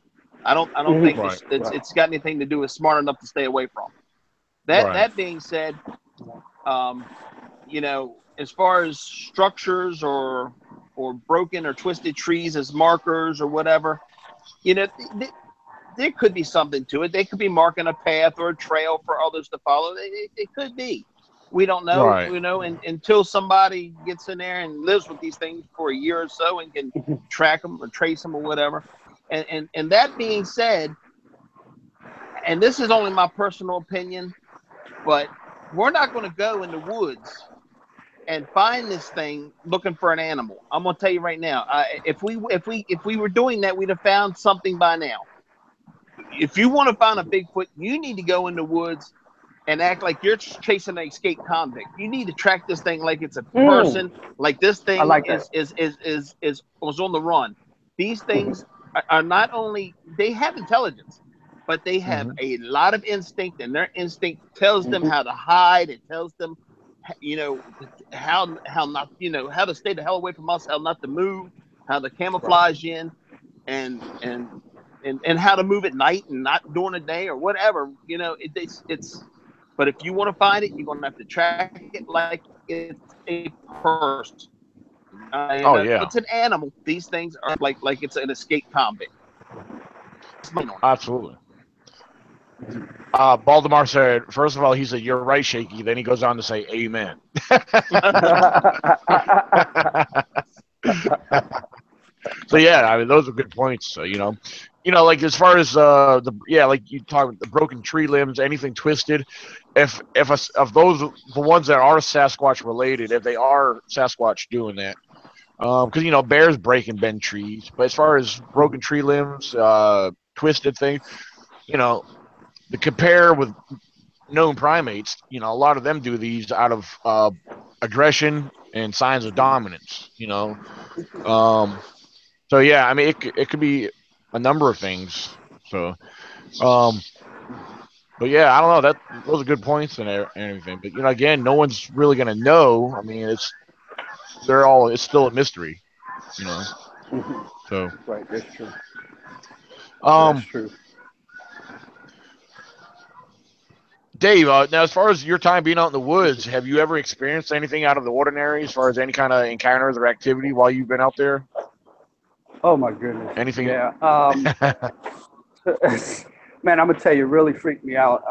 I don't think it's got anything to do with smart enough to stay away from. That being said, as far as structures or broken or twisted trees as markers or whatever, there could be something to it. They could be marking a path or a trail for others to follow. It could be. We don't know, until somebody gets in there and lives with these things for a year or so and can track them or trace them or whatever. And that being said, and this is only my personal opinion, but we're not going to go in the woods and find this thing looking for an animal. I'm going to tell you right now, if we were doing that, we'd have found something by now. If you want to find a Bigfoot, you need to go in the woods and act like you're chasing an escaped convict. You need to track this thing like it's a person, like this thing was on the run. These things are not only, they have intelligence, but they have a lot of instinct, and their instinct tells them how to hide. It tells them, how not, how to stay the hell away from us, how not to move, how to camouflage in, and how to move at night and not during the day or whatever. It's. But if you want to find it, you're going to have to track it like it's a person. If it's an animal, these things are like it's an escaped convict. Absolutely. Baldemar said, first of all, he said, "You're right, Shaky." Then he goes on to say, "Amen." So yeah, I mean, those are good points. So, like as far as like you talk about the broken tree limbs, anything twisted, if those, the ones that are Sasquatch related, if they are Sasquatch doing that, because bears break and bend trees, but as far as broken tree limbs, twisted things, to compare with known primates, a lot of them do these out of aggression and signs of dominance. So yeah, I mean, it could be a number of things. So, but yeah, I don't know. Those are good points and everything. But again, no one's really gonna know. I mean, it's still a mystery. So right, that's true. That's true. Dave, now as far as your time being out in the woods, have you ever experienced anything out of the ordinary as far as any kind of encounters or activity while you've been out there? Oh my goodness. Anything? Yeah. Man, I'm gonna tell you, it really freaked me out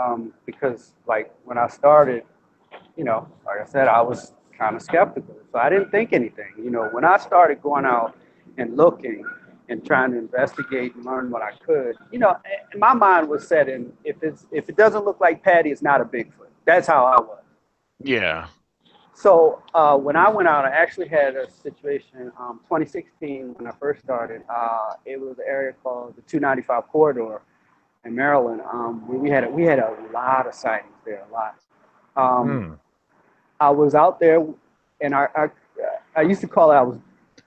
because like when I started, like I said, I was kind of skeptical, so I didn't think anything. When I started going out and looking, and trying to investigate and learn what I could. You know, and my mind was set in, if it doesn't look like Patty, it's not a Bigfoot. That's how I was. Yeah. So when I went out, I actually had a situation. 2016, when I first started, it was an area called the 295 corridor in Maryland. We had a lot of sightings there, a lot. I was out there, and I used to call it, I was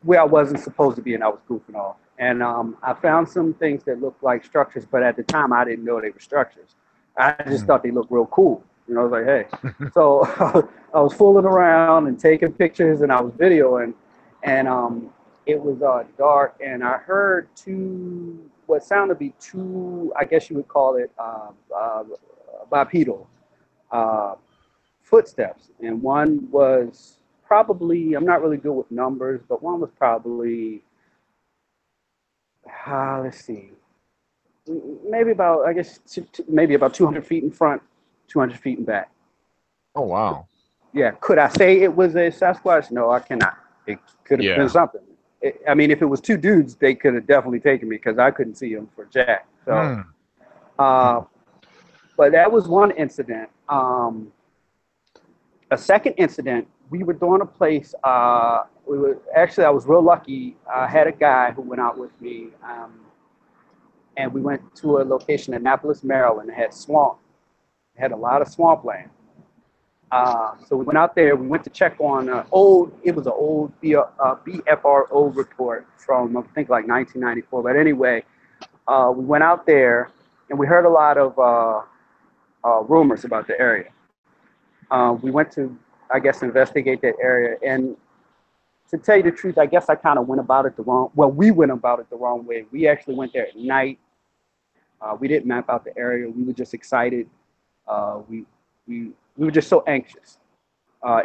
where I wasn't supposed to be, and I was goofing off. And I found some things that looked like structures, but at the time I didn't know they were structures. I just thought they looked real cool. You know, I was like, hey. So I was fooling around and taking pictures, and I was videoing, and it was dark, and I heard what sounded to be two, I guess you would call it bipedal footsteps. And one was probably, I'm not really good with numbers, but one was probably, let's see, maybe about, I guess, maybe about 200 feet in front, 200 feet in back. Oh, wow. Yeah. Could I say it was a Sasquatch? No, I cannot. It could have been something. I mean, if it was two dudes, they could have definitely taken me because I couldn't see them for jack. So, but that was one incident. A second incident, we were doing a place, I was real lucky. I had a guy who went out with me, and we went to a location in Annapolis, Maryland. It had swamp. It had a lot of swampland. So we went out there. We went to check on an old BFRO report from, I think, like 1994. But anyway, we went out there, and we heard a lot of rumors about the area. We went to, I guess, investigate that area. And to tell you the truth, I guess I kind of went about it we went about it the wrong way. We actually went there at night. We didn't map out the area. We were just excited. We were just so anxious.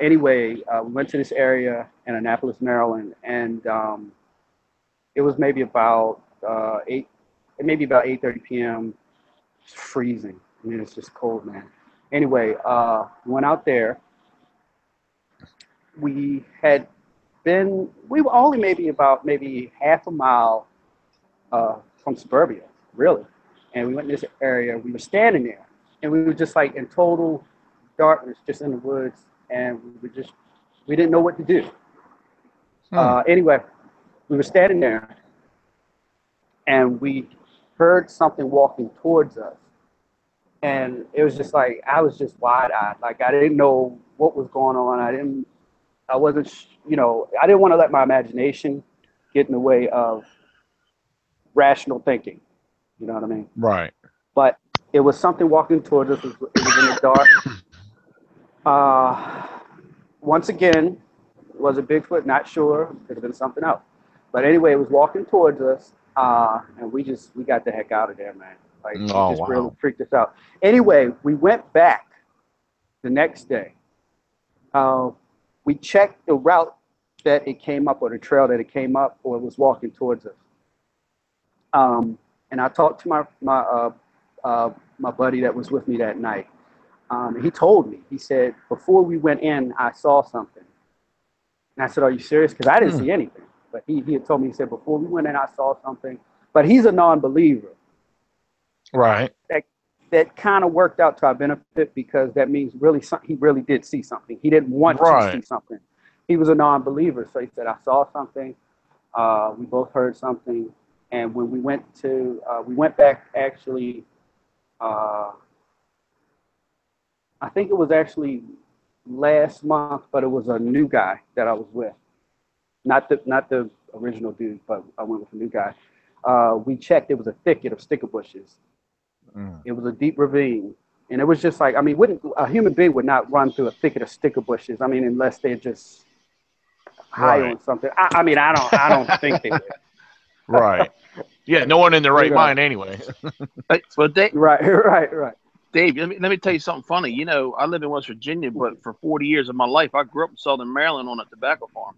Anyway, we went to this area in Annapolis, Maryland, and it was maybe about 8:30 p.m. It's freezing. I mean, it's just cold, man. Anyway, we went out there. We were only maybe half a mile from suburbia, really. And we went in this area. We were standing there, and we were just like in total darkness, just in the woods, and we didn't know what to do. Anyway, we were standing there, and we heard something walking towards us. And it was just like, I was just wide-eyed. Like, I didn't know what was going on. I didn't want to let my imagination get in the way of rational thinking. You know what I mean? Right. But it was something walking towards us. It was in the dark. Once again, was it Bigfoot? Not sure. Could have been something else. But anyway, it was walking towards us, and we got the heck out of there, man. Like, it just really freaked us out. Anyway, we went back the next day. We checked the route that it came up, or the trail that it came up, or it was walking towards us. And I talked to my buddy that was with me that night. He told me, he said, before we went in, I saw something. And I said, are you serious? Because I didn't see anything. But he had told me, he said, before we went in, I saw something. But he's a non-believer. Right. That kind of worked out to our benefit, because that means he really did see something. He didn't want to see something. He was a non-believer. So he said, I saw something. We both heard something. And when we went back actually, I think it was actually last month, but it was a new guy that I was with. Not the original dude, but I went with a new guy. We checked, it was a thicket of sticker bushes. It was a deep ravine. And it was just like, I mean, a human being would not run through a thicket of sticker bushes. I mean, unless they're just high on something. I mean, I don't think they would. Right. Yeah, no one in their right mind anyway. But Right. Dave, let me tell you something funny. You know, I live in West Virginia, but for 40 years of my life, I grew up in Southern Maryland on a tobacco farm.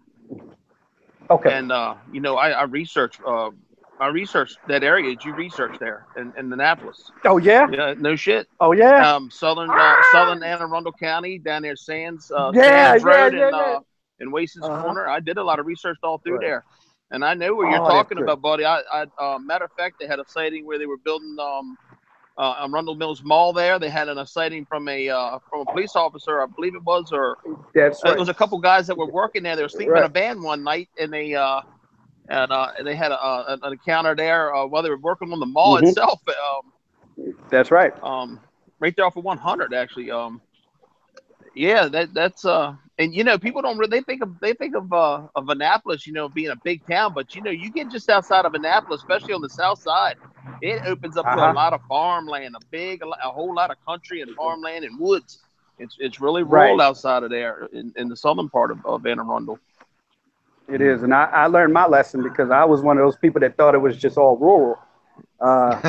Okay. And I researched that area that you researched there in Annapolis. Oh yeah? Yeah, no shit. Oh yeah. Southern Anne Arundel County, down there, Sands Road, and Wason's Corner. I did a lot of research all through there. And I know what you're talking about, buddy. Matter of fact, they had a sighting where they were building on Arundel Mills Mall there. They had a sighting from a police officer, I believe it was, or that's right. It was a couple guys that were working there. They were sleeping in a van one night, and they had an encounter there while they were working on the mall itself. That's right. Right there off of 100, actually. Yeah, that's and you know, people don't really think of Annapolis, you know, being a big town, but you know, you get just outside of Annapolis, especially on the south side, it opens up to a lot of farmland, a whole lot of country and farmland and woods. It's really rural outside of there in the southern part of Anne Arundel. It is, and I learned my lesson because I was one of those people that thought it was just all rural.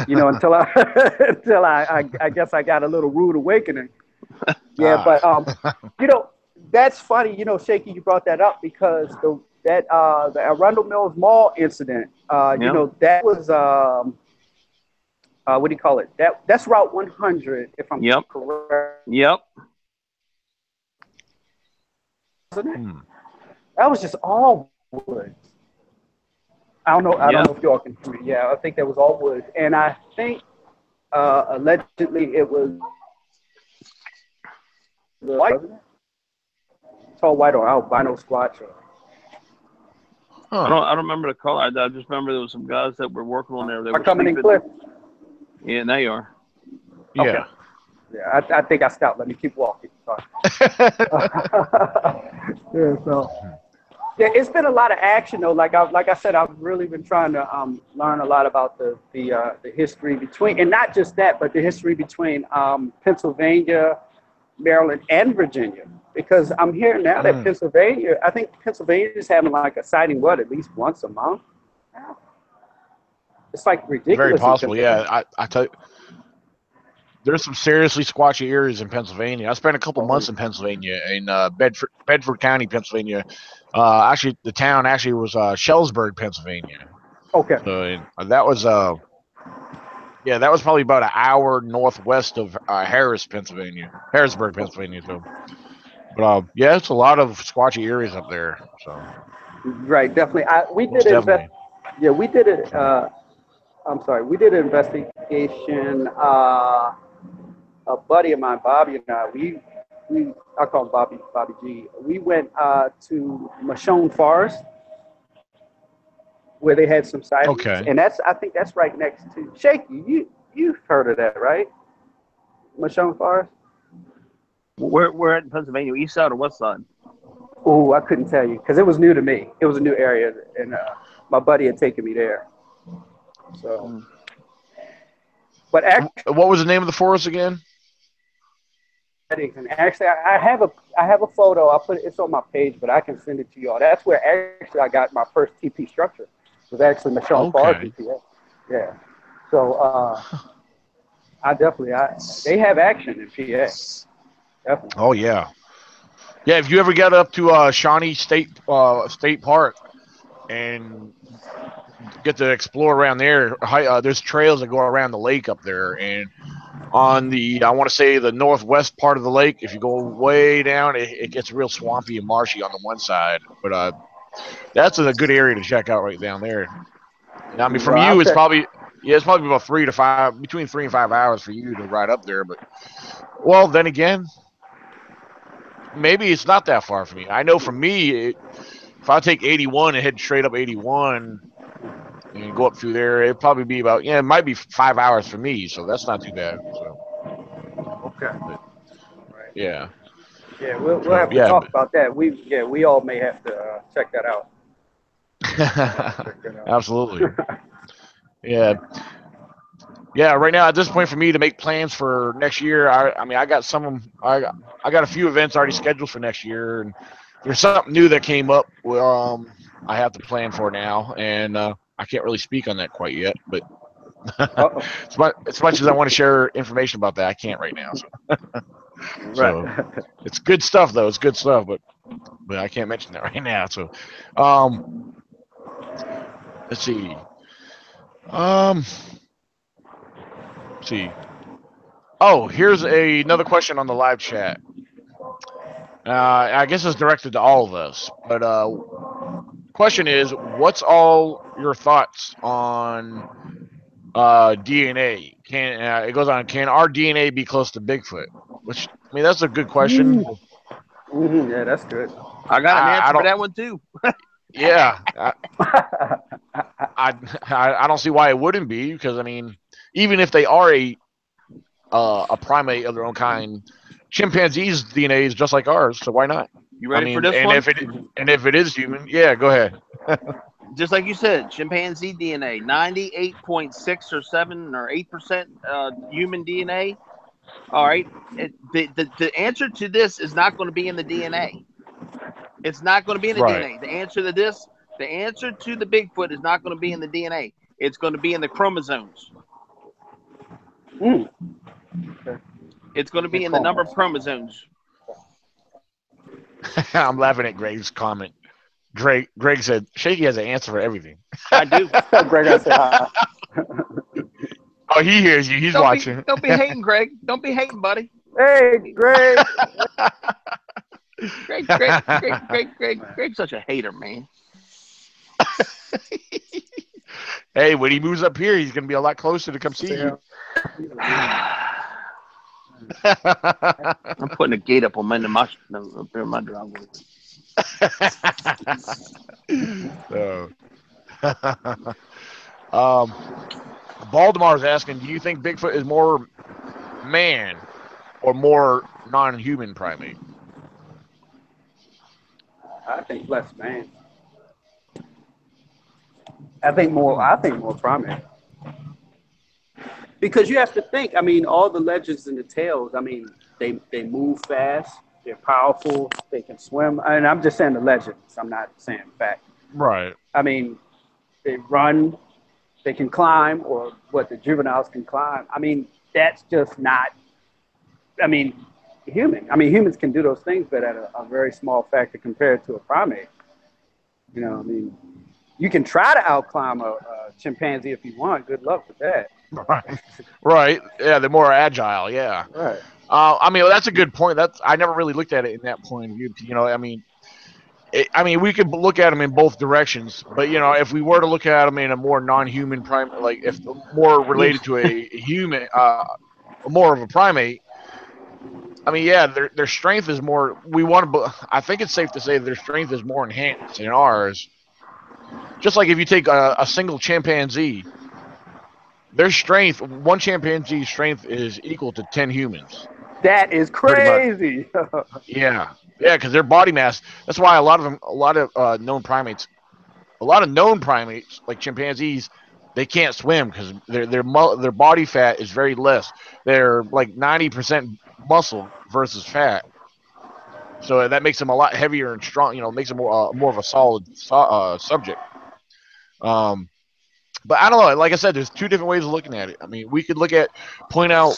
You know, until I guess I got a little rude awakening. Yeah, but you know, that's funny. You know, Shaky, you brought that up because the Arundel Mills Mall incident. You know, that was what do you call it? That's Route 100, if I'm correct. Yep. That was just all woods. I don't know if y'all can hear me. Yeah, I think that was all woods, and I think allegedly it was white, tall white or albino squatch. I don't remember the color. I just remember there was some guys that were working on there. They were coming in clear. Yeah, now you are. Yeah. Okay. Yeah, I think I stopped. Let me keep walking. Sorry. Yeah, it's been a lot of action though. Like I said, I've really been trying to learn a lot about the history between, and not just that, but the history between Pennsylvania, Maryland, and Virginia. Because I'm hearing now that Pennsylvania, I think Pennsylvania is having like a sighting at least once a month. It's like ridiculous. Very possible, yeah. I tell you, there's some seriously squatchy areas in Pennsylvania. I spent a couple months in Pennsylvania, in Bedford County, Pennsylvania. Actually, the town was Shellsburg, Pennsylvania. Okay. So that was that was probably about an hour northwest of Harrisburg, Pennsylvania. So, but yeah, it's a lot of squatchy areas up there. So. Right, definitely. We did an investigation. A buddy of mine, Bobby, and I call him Bobby G. We went to Michonne Forest, where they had some sightings. Okay. And I think that's right next to Shaky. You've heard of that, right? Michonne Forest? Where in Pennsylvania? East side or west side? Oh, I couldn't tell you because it was new to me. It was a new area, and my buddy had taken me there. So, but actually, what was the name of the forest again? And actually, I have a photo. It's on my page, but I can send it to y'all. That's where actually I got my first TP structure. It was actually Michonne Forest TP. Yeah. So they have action in PA. Definitely. Oh yeah. Yeah, if you ever get up to Shawnee State Park and get to explore around there, there's trails that go around the lake up there, and on I want to say the northwest part of the lake, if you go way down, it gets real swampy and marshy on the one side, but that's a good area to check out right down there. Now, I mean, from you, it's probably about between 3 and 5 hours for you to ride up there, but well, then again, maybe it's not that far for me. I know for me, if I take 81 and head straight up 81 and go up through there, it'd probably be it might be 5 hours for me, so that's not too bad. So. Okay. But, yeah. Yeah, we'll have to talk about that. We all may have to check that out. Absolutely. Yeah. Yeah, right now at this point for me to make plans for next year, I mean I got I got a few events already scheduled for next year, and there's something new that came up I have to plan for now, and I can't really speak on that quite yet, but as much as I want to share information about that, I can't right now. So, right. So it's good stuff though. It's good stuff, but I can't mention that right now. So let's see. See. Oh, here's another question on the live chat. I guess it's directed to all of us, but question is, what's all your thoughts on DNA? It goes on? Can our DNA be close to Bigfoot? Which, I mean, that's a good question. Yeah, that's good. I got an answer for that one too. Yeah, I don't see why it wouldn't be, because I mean, even if they are a primate of their own kind, chimpanzees' DNA is just like ours, so why not? You ready for this and one? if it is human, yeah, go ahead. Just like you said, chimpanzee DNA, 98.6 or 7 or 8% human DNA. All right. The answer to this is not going to be in the DNA. It's not going to be in the DNA. The answer to the Bigfoot is not going to be in the DNA. It's going to be in the chromosomes. Okay. It's going to be in the number of chromosomes. I'm laughing at Greg's comment. Greg said, Shaky has an answer for everything. I do. Greg, I said, oh, he hears you. He's watching. Don't be hating, Greg. Don't be hating, buddy. Hey, Greg. Greg's such a hater, man. Hey, when he moves up here, he's going to be a lot closer to come see you. I'm putting a gate up on my driveway. So, Baltimore's asking, do you think Bigfoot is more man or more non-human primate? I think less man. I think more primate. Because you have to think, I mean, all the legends and the tales, I mean, they move fast, they're powerful, they can swim. And I'm just saying the legends, I'm not saying fact. Right. I mean, they run, they can climb, or what the juveniles can climb. I mean, that's just not, I mean, human. I mean, humans can do those things, but at a very small factor compared to a primate. You know, I mean, you can try to outclimb a chimpanzee if you want. Good luck with that. Right. Yeah, they're more agile. Yeah. Right. I mean, that's a good point. I never really looked at it in that point of view. You know, I mean, we could look at them in both directions, but you know, if we were to look at them in a more non-human primate, like if more related to a human, more of a primate. I mean, yeah, their strength is more. I think it's safe to say their strength is more enhanced than ours. Just like if you take a single chimpanzee, their strength, one chimpanzee's strength is equal to 10 humans. That is crazy. Yeah, because their body mass. That's why a lot of known primates like chimpanzees, they can't swim because their body fat is very less. They're like 90% muscle versus fat. So that makes them a lot heavier and strong. You know, makes them more of a solid subject. But I don't know. Like I said, there's two different ways of looking at it. I mean, we could point out,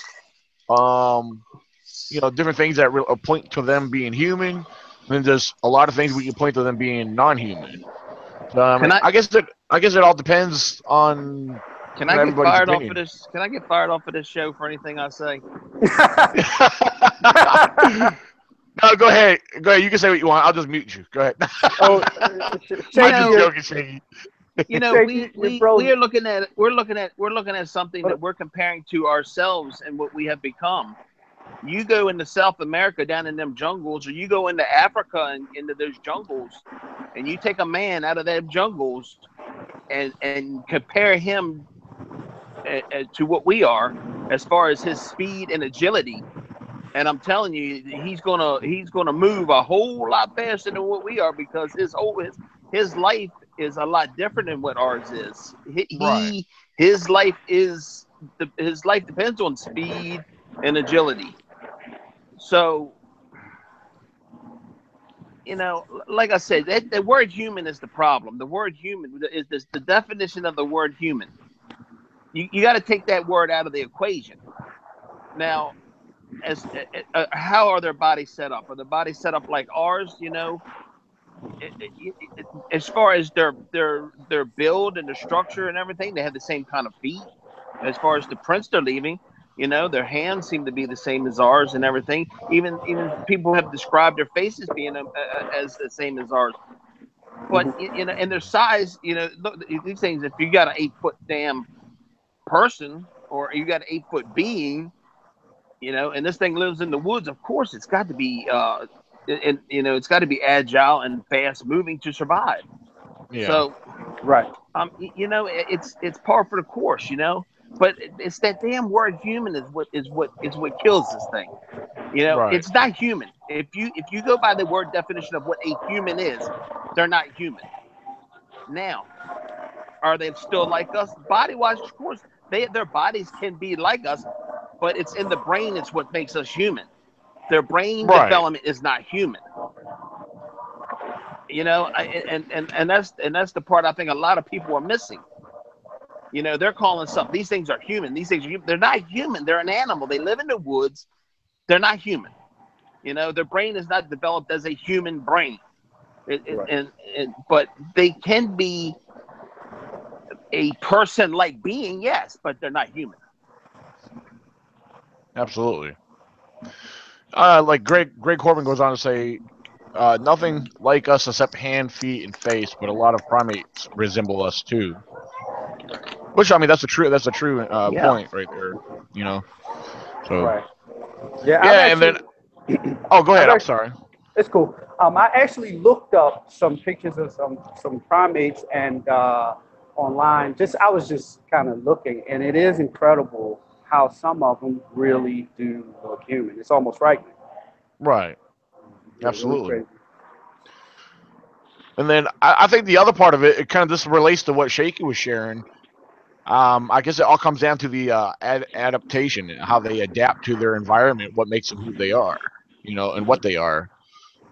different things that point to them being human. And then there's a lot of things we can point to them being non-human. I guess it all depends on. Can I get fired off of this? Can I get fired off of this show for anything I say? No, go ahead. Go ahead. You can say what you want. I'll just mute you. Go ahead. I'm just joking, Shaggy. You know, we're looking at something that we're comparing to ourselves and what we have become. You go into South America down in them jungles, or you go into Africa and into those jungles, and you take a man out of them jungles and compare him to what we are as far as his speed and agility. And I'm telling you, he's gonna move a whole lot faster than what we are, because his life is a lot different than what ours is. His life depends on speed and agility. So, you know, like I said, the word human is the problem. The word human is the definition of the word human. You got to take that word out of the equation. Now, how are their bodies set up? Are their bodies set up like ours? You know, as far as their build and their structure and everything, they have the same kind of feet. As far as the prints they're leaving, you know, their hands seem to be the same as ours and everything. Even people have described their faces being as the same as ours. But you know, and their size, you know, look, these things. If you got an 8-foot damn person, or you got an 8-foot being, you know, and this thing lives in the woods, of course, it's got to be, and you know, it's got to be agile and fast moving to survive. Yeah. So, Right. you know, it's par for the course, you know. But it's that damn word human is what kills this thing. You know, Right. it's not human. If you go by the word definition of what a human is, they're not human. Now, are they still like us? Body wise, of course, their bodies can be like us, but it's in the brain. It's what makes us human. Their brain Right. development is not human. You know, and that's the part I think a lot of people are missing. You know, they're calling something. These things are human. These things are human. They're not human. They're an animal. They live in the woods. They're not human. You know, their brain is not developed as a human brain. But they can be a person-like being, yes, but they're not human. Absolutely. Like Greg Corbin goes on to say, nothing like us except hand, feet, and face, but a lot of primates resemble us too. Which, I mean, that's a true point right there. You know. So. Right. Yeah. Yeah, and then. Oh, go ahead. I'm sorry. It's cool. I actually looked up some pictures of some primates and online. I was just kind of looking, and it is incredible how some of them really do look human. It's almost frightening. Right. Yeah, Absolutely. really. And then I think the other part of it kind of this relates to what Shaky was sharing. I guess it all comes down to the adaptation and how they adapt to their environment, what makes them who they are, you know, and what they are.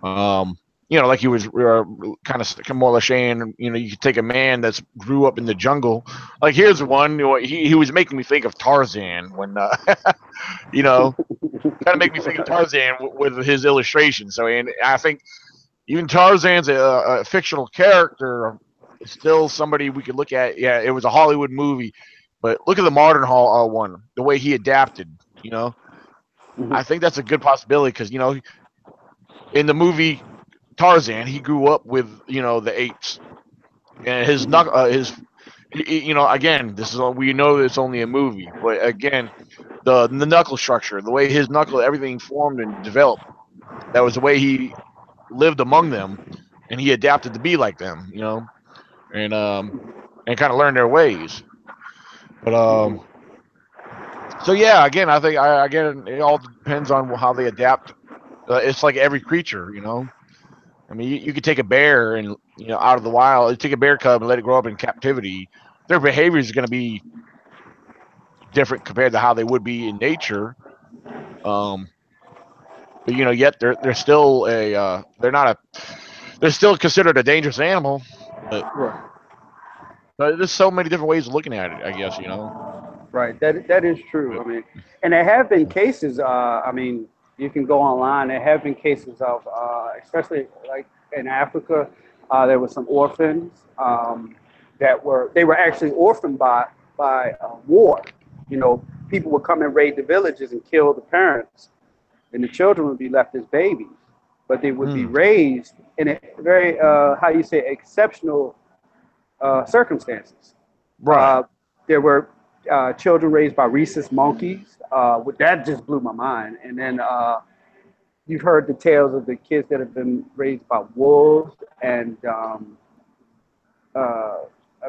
You know, like he was kind of more or less saying, you know, you could take a man that's grew up in the jungle. Like here's one, you know, he was making me think of Tarzan when, you know, kind of make me think of Tarzan with his illustrations. So, and I think even Tarzan's a fictional character. Still somebody we could look at. Yeah, it was a Hollywood movie, but look at the modern one, the way he adapted. You know, I think that's a good possibility because you know, in the movie Tarzan, he grew up with you know the apes, and you know, again, this is we know it's only a movie, but again, the knuckle structure, the way his knuckle, everything formed and developed, that was the way he lived among them, and he adapted to be like them. You know, and kind of learn their ways. But so yeah, again, I think again it all depends on how they adapt. It's like every creature, you know. I mean, you could take a bear and you know out of the wild, you take a bear cub and let it grow up in captivity. Their behavior is going to be different compared to how they would be in nature. But you know, yet they're still they're still considered a dangerous animal. But there's so many different ways of looking at it, I guess, you know. Right. That is true. I mean, and there have been cases. I mean, you can go online. There have been cases of, especially like in Africa, there were some orphans that were actually orphaned by war. You know, people would come and raid the villages and kill the parents, and the children would be left as babies, but they would be raised in a very how you say exceptional circumstances. Right. There were children raised by rhesus monkeys. That just blew my mind. And then you've heard the tales of the kids that have been raised by wolves. And I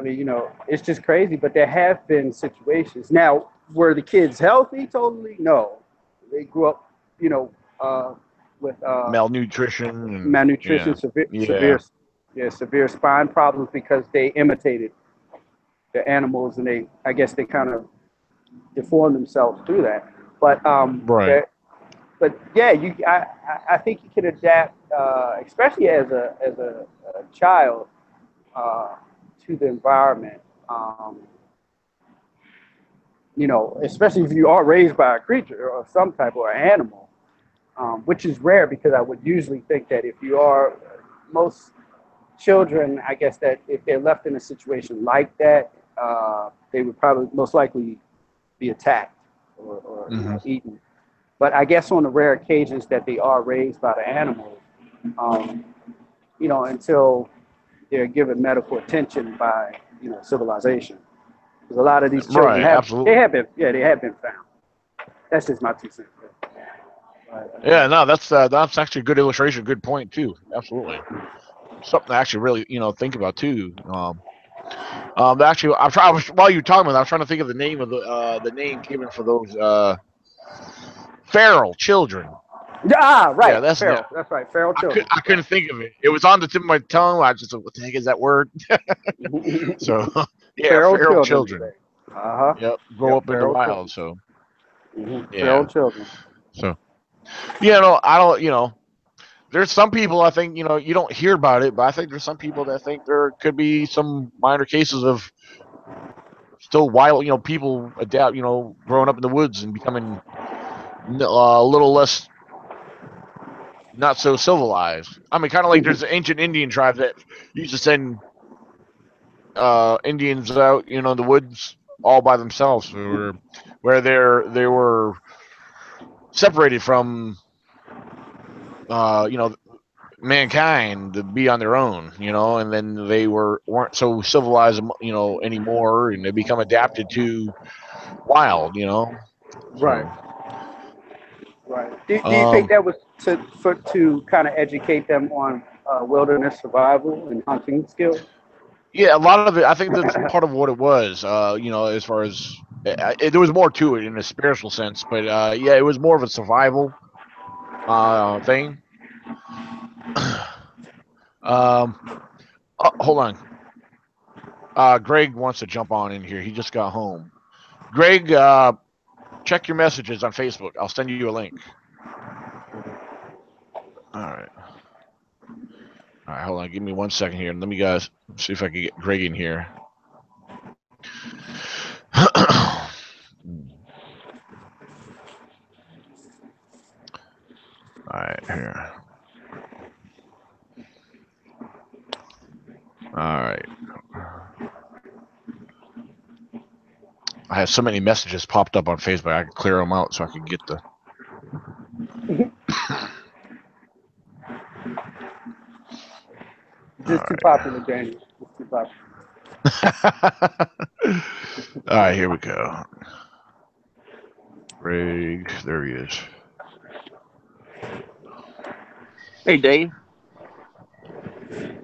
mean, you know, it's just crazy. But there have been situations. Now, were the kids healthy? Totally no. They grew up, you know, with malnutrition, severe spine problems because they imitated the animals, and I guess they kind of deform themselves through that. But right. But yeah, I think you can adapt, especially as a child, to the environment. You know, especially if you are raised by a creature or some type or animal, which is rare because I would usually think that if you are most children, I guess that if they're left in a situation like that, they would probably most likely be attacked or you know, eaten. But I guess on the rare occasions that they are raised by the animals, you know, until they're given medical attention by civilization. Because a lot of these children absolutely. they have been found. That's just my 2 cents. Yeah, no, that's actually a good illustration, good point too. Absolutely, something to actually really think about too. Actually, while you're talking about that, I was trying to think of the name of the name given for those feral children. Right. Yeah, that's feral. That's right. Feral children. I couldn't think of it. It was on the tip of my tongue. I just what the heck is that word? So yeah, feral children. Yep, grow up in the wild. Children. So Feral children. So I don't. There's some people I think you don't hear about it, but I think there's some people that think there could be some minor cases of still wild. People adapt. Growing up in the woods and becoming a little less not so civilized. I mean, kind of like there's ancient Indian tribes that used to send Indians out, in the woods all by themselves, where they were separated from, mankind to be on their own, and then they weren't so civilized, anymore, and they become adapted to wild, Right. So, Right. Do you think that was to kind of educate them on wilderness survival and hunting skills? Yeah, a lot of it. I think that's part of what it was. As far as there was more to it in a spiritual sense, but yeah, it was more of a survival thing. Hold on. Greg wants to jump on in here. He just got home. Greg, check your messages on Facebook. I'll send you a link. All right. All right, hold on. Give me 1 second here. Let me see if I can get Greg in here. All right, here. All right. I have so many messages popped up on Facebook. I can clear them out so I can get the. Just too popular, James. Just too popular. All right, here we go. Greg, there he is. Hey, Dave.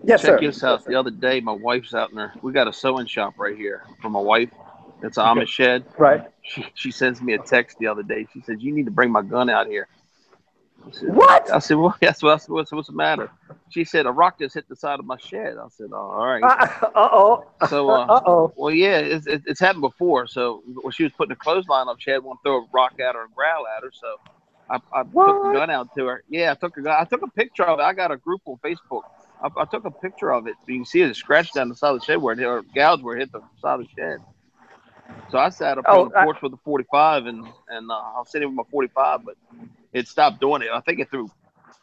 Yes, Check sir. this out. The other day, my wife's out in there. We got a sewing shop right here for my wife. It's an Amish shed. Right. She sends me a text the other day. She said, "You need to bring my gun out here." What? I said, "Well, yes. What's the matter?" She said, "A rock just hit the side of my shed." I said, "Oh, all right." So, well, yeah, it's happened before. So when she was putting the clothesline up, she had one throw a rock at her and growl at her. So I took the gun out to her. Yeah, I took a picture of it. I got a group on Facebook. I took a picture of it. You can see it scratched down the side of the shed where it hit, or gouge where it hit the side of the shed. So I sat up on the porch with the 45, and I was sitting with my 45, but it stopped doing it. I think it threw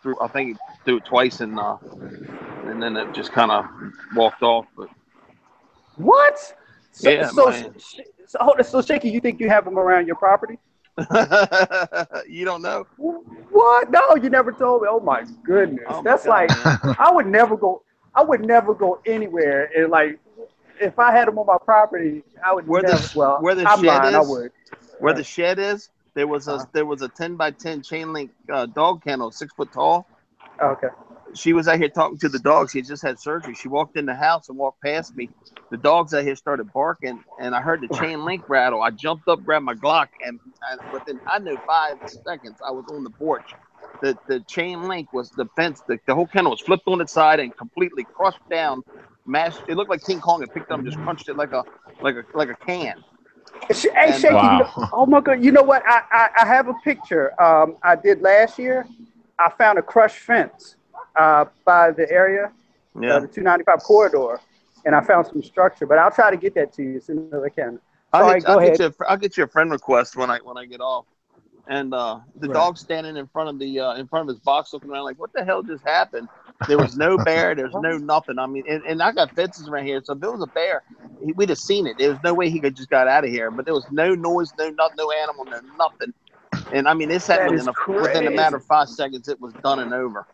it twice, and then it just kind of walked off. But what? So Shaky, you think you have them around your property? You don't know? What? No, you never told me. Oh my goodness, that's like I would never go anywhere and like. If I had them on my property, I would where never. The shed is, there was a 10 by 10 chain link dog kennel, 6 foot tall. Okay. She was out here talking to the dogs. She had just had surgery. She walked in the house and walked past me. The dogs out here started barking, and I heard the chain link rattle. I jumped up, grabbed my Glock, and within 5 seconds, I was on the porch. The chain link was the fence. The whole kennel was flipped on its side and completely crushed down. Mashed. It looked like King Kong had picked up and just crunched it like a can. Hey, Shaky! Wow. Oh my God! You know what? I have a picture. I did last year. I found a crushed fence by the area, the 295 corridor, and I found some structure. But I'll try to get that to you as soon as I can. Go ahead. I'll get you a friend request when I get off. And the dog's standing in front of his box, looking around like, what the hell just happened? There was no bear. There's no nothing. I mean, and I got fences around here, so if there was a bear, we'd have seen it. There was no way he could just got out of here. But there was no noise, no animal, no nothing. And I mean, this happened within a matter of 5 seconds. It was done and over.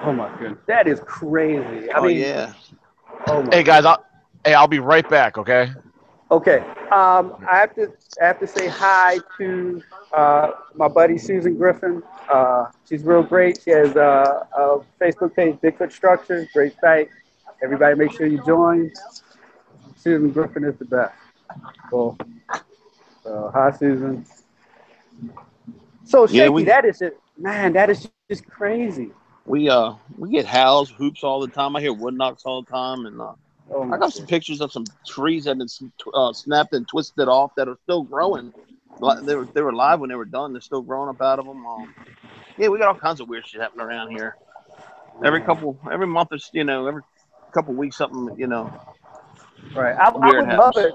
Oh my goodness, that is crazy. I mean, yeah. Oh my Hey guys, I'll be right back. Okay. Okay. I have to say hi to my buddy Susan Griffin. She's real great. She has a Facebook page, Bigfoot Structures, great site. Everybody, make sure you join. Susan Griffin is the best. Cool. So, hi, Susan. So, Yeah, Shaky, that is it, man. That is just crazy. We get howls, hoops all the time. I hear wood knocks all the time, and I got some pictures of some trees that have been snapped and twisted off that are still growing. They were live when they were done. They're still growing up out of them. Yeah, we got all kinds of weird shit happening around here. Every month, every couple weeks, something, Right. I weird would love happens. it.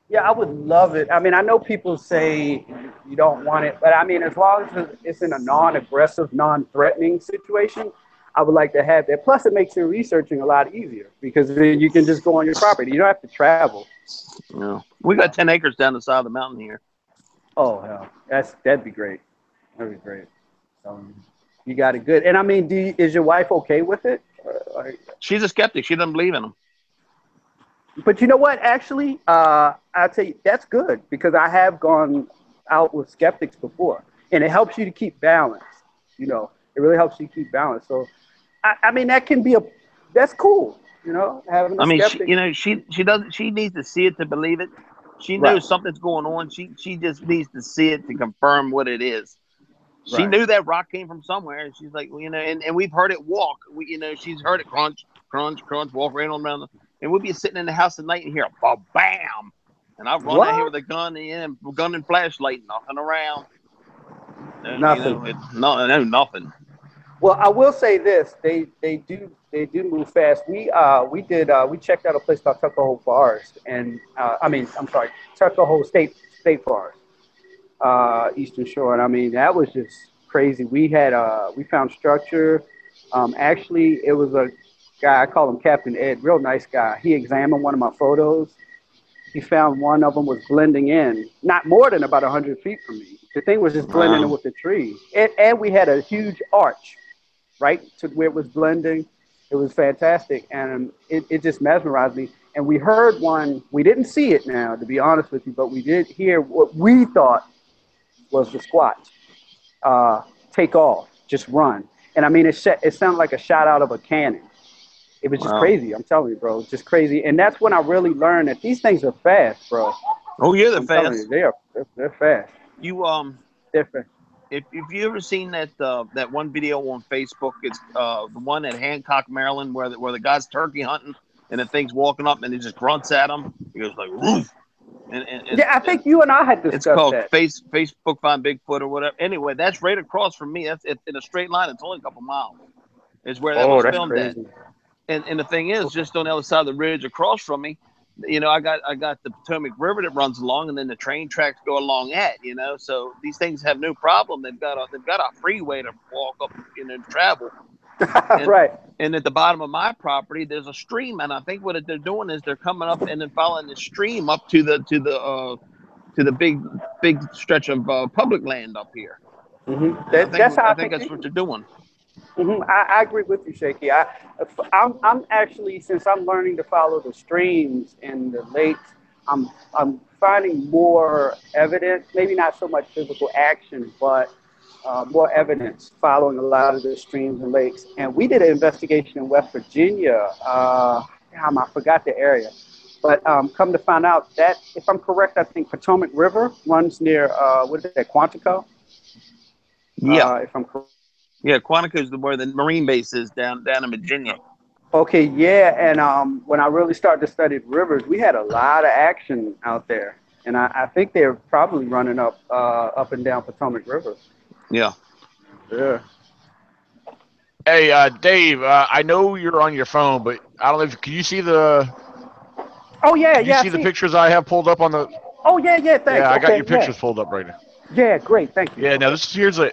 Yeah, I would love it. I mean, I know people say you don't want it, but I mean, as long as it's in a non-aggressive, non-threatening situation, I would like to have that. Plus, it makes your researching a lot easier because then you can just go on your property. You don't have to travel. Yeah, we got 10 acres down the side of the mountain here. Oh, hell, that'd be great. That'd be great. You got it good. And I mean, is your wife okay with it? She's a skeptic. She doesn't believe in them. But you know what? Actually, I'll tell you, that's good because I have gone out with skeptics before, and it helps you to keep balance. You know, it really helps you keep balance. So, I mean, that's cool. You know, having a skeptic. She needs to see it to believe it. She knows something's going on. She just needs to see it to confirm what it is. She knew that rock came from somewhere, and she's like, and we've heard it walk. She's heard it crunch, crunch, crunch, walk around and we'll be sitting in the house at night and hear a bam, and I run out here with a gun and flashlight, nothing around. Nothing. Nothing. Well, I will say this: they do move fast. We checked out a place called Tuckahoe Forest, and Tuckahoe State Forest, Eastern Shore, and I mean that was just crazy. We found structure. Actually, it was a guy, I call him Captain Ed, real nice guy. He examined one of my photos. He found one of them was blending in, not more than about 100 feet from me. The thing was just blending in with the tree. And we had a huge arch, right, to where it was blending. It was fantastic, and it just mesmerized me. And we heard one, we didn't see it now, to be honest with you, but we did hear what we thought was the Squatch. Take off, just run. And I mean, it sounded like a shot out of a cannon. It was just crazy. I'm telling you, bro, just crazy. And that's when I really learned that these things are fast, bro. Oh yeah, they're fast. They're fast. They're fast. If you ever seen that one video on Facebook, it's the one at Hancock, Maryland, where the guy's turkey hunting and the thing's walking up and he just grunts at him. He goes like, "Woof." I think you and I had discussed it's called that. Facebook Find Bigfoot or whatever. Anyway, that's right across from me. That's in a straight line. It's only a couple miles. Is where that was filmed at. And the thing is, just on the other side of the ridge across from me, I got the Potomac River that runs along, and then the train tracks go along So these things have no problem. They've got a freeway to walk up, travel. Right. And at the bottom of my property, there's a stream, and I think what they're doing is they're coming up and then following the stream up to the big stretch of public land up here. Mm-hmm. I think that's what they're doing. Mm-hmm. I agree with you, Shaky. I'm actually, since I'm learning to follow the streams and the lakes, I'm finding more evidence, maybe not so much physical action, but more evidence following a lot of the streams and lakes. And we did an investigation in West Virginia. I forgot the area. But come to find out that, if I'm correct, I think Potomac River runs near, what is that, Quantico? Yeah. If I'm correct. Yeah, Quantico is where the Marine base is down in Virginia. Okay, yeah, and when I really started to study rivers, we had a lot of action out there, and I think they're probably running up and down Potomac River. Yeah. Yeah. Hey, Dave, I know you're on your phone, but I don't know can you see the? Oh yeah, you see the pictures I have pulled up on the? Oh yeah, thanks. Yeah, I got your pictures pulled up right now. Yeah, great, thank you. Yeah, now here's an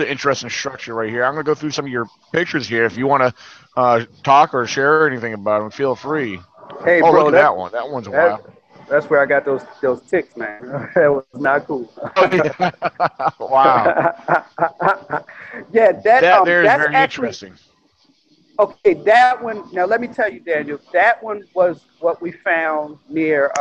interesting structure right here. I'm gonna go through some of your pictures here. If you want to talk or share anything about them, feel free. Hey, bro, look at that one. That one's wild. That's where I got those ticks, man. That was not cool. Oh, yeah. Wow. Yeah, That there is that's very actually interesting. okay. That one. Now let me tell you, Daniel. That one was what we found near.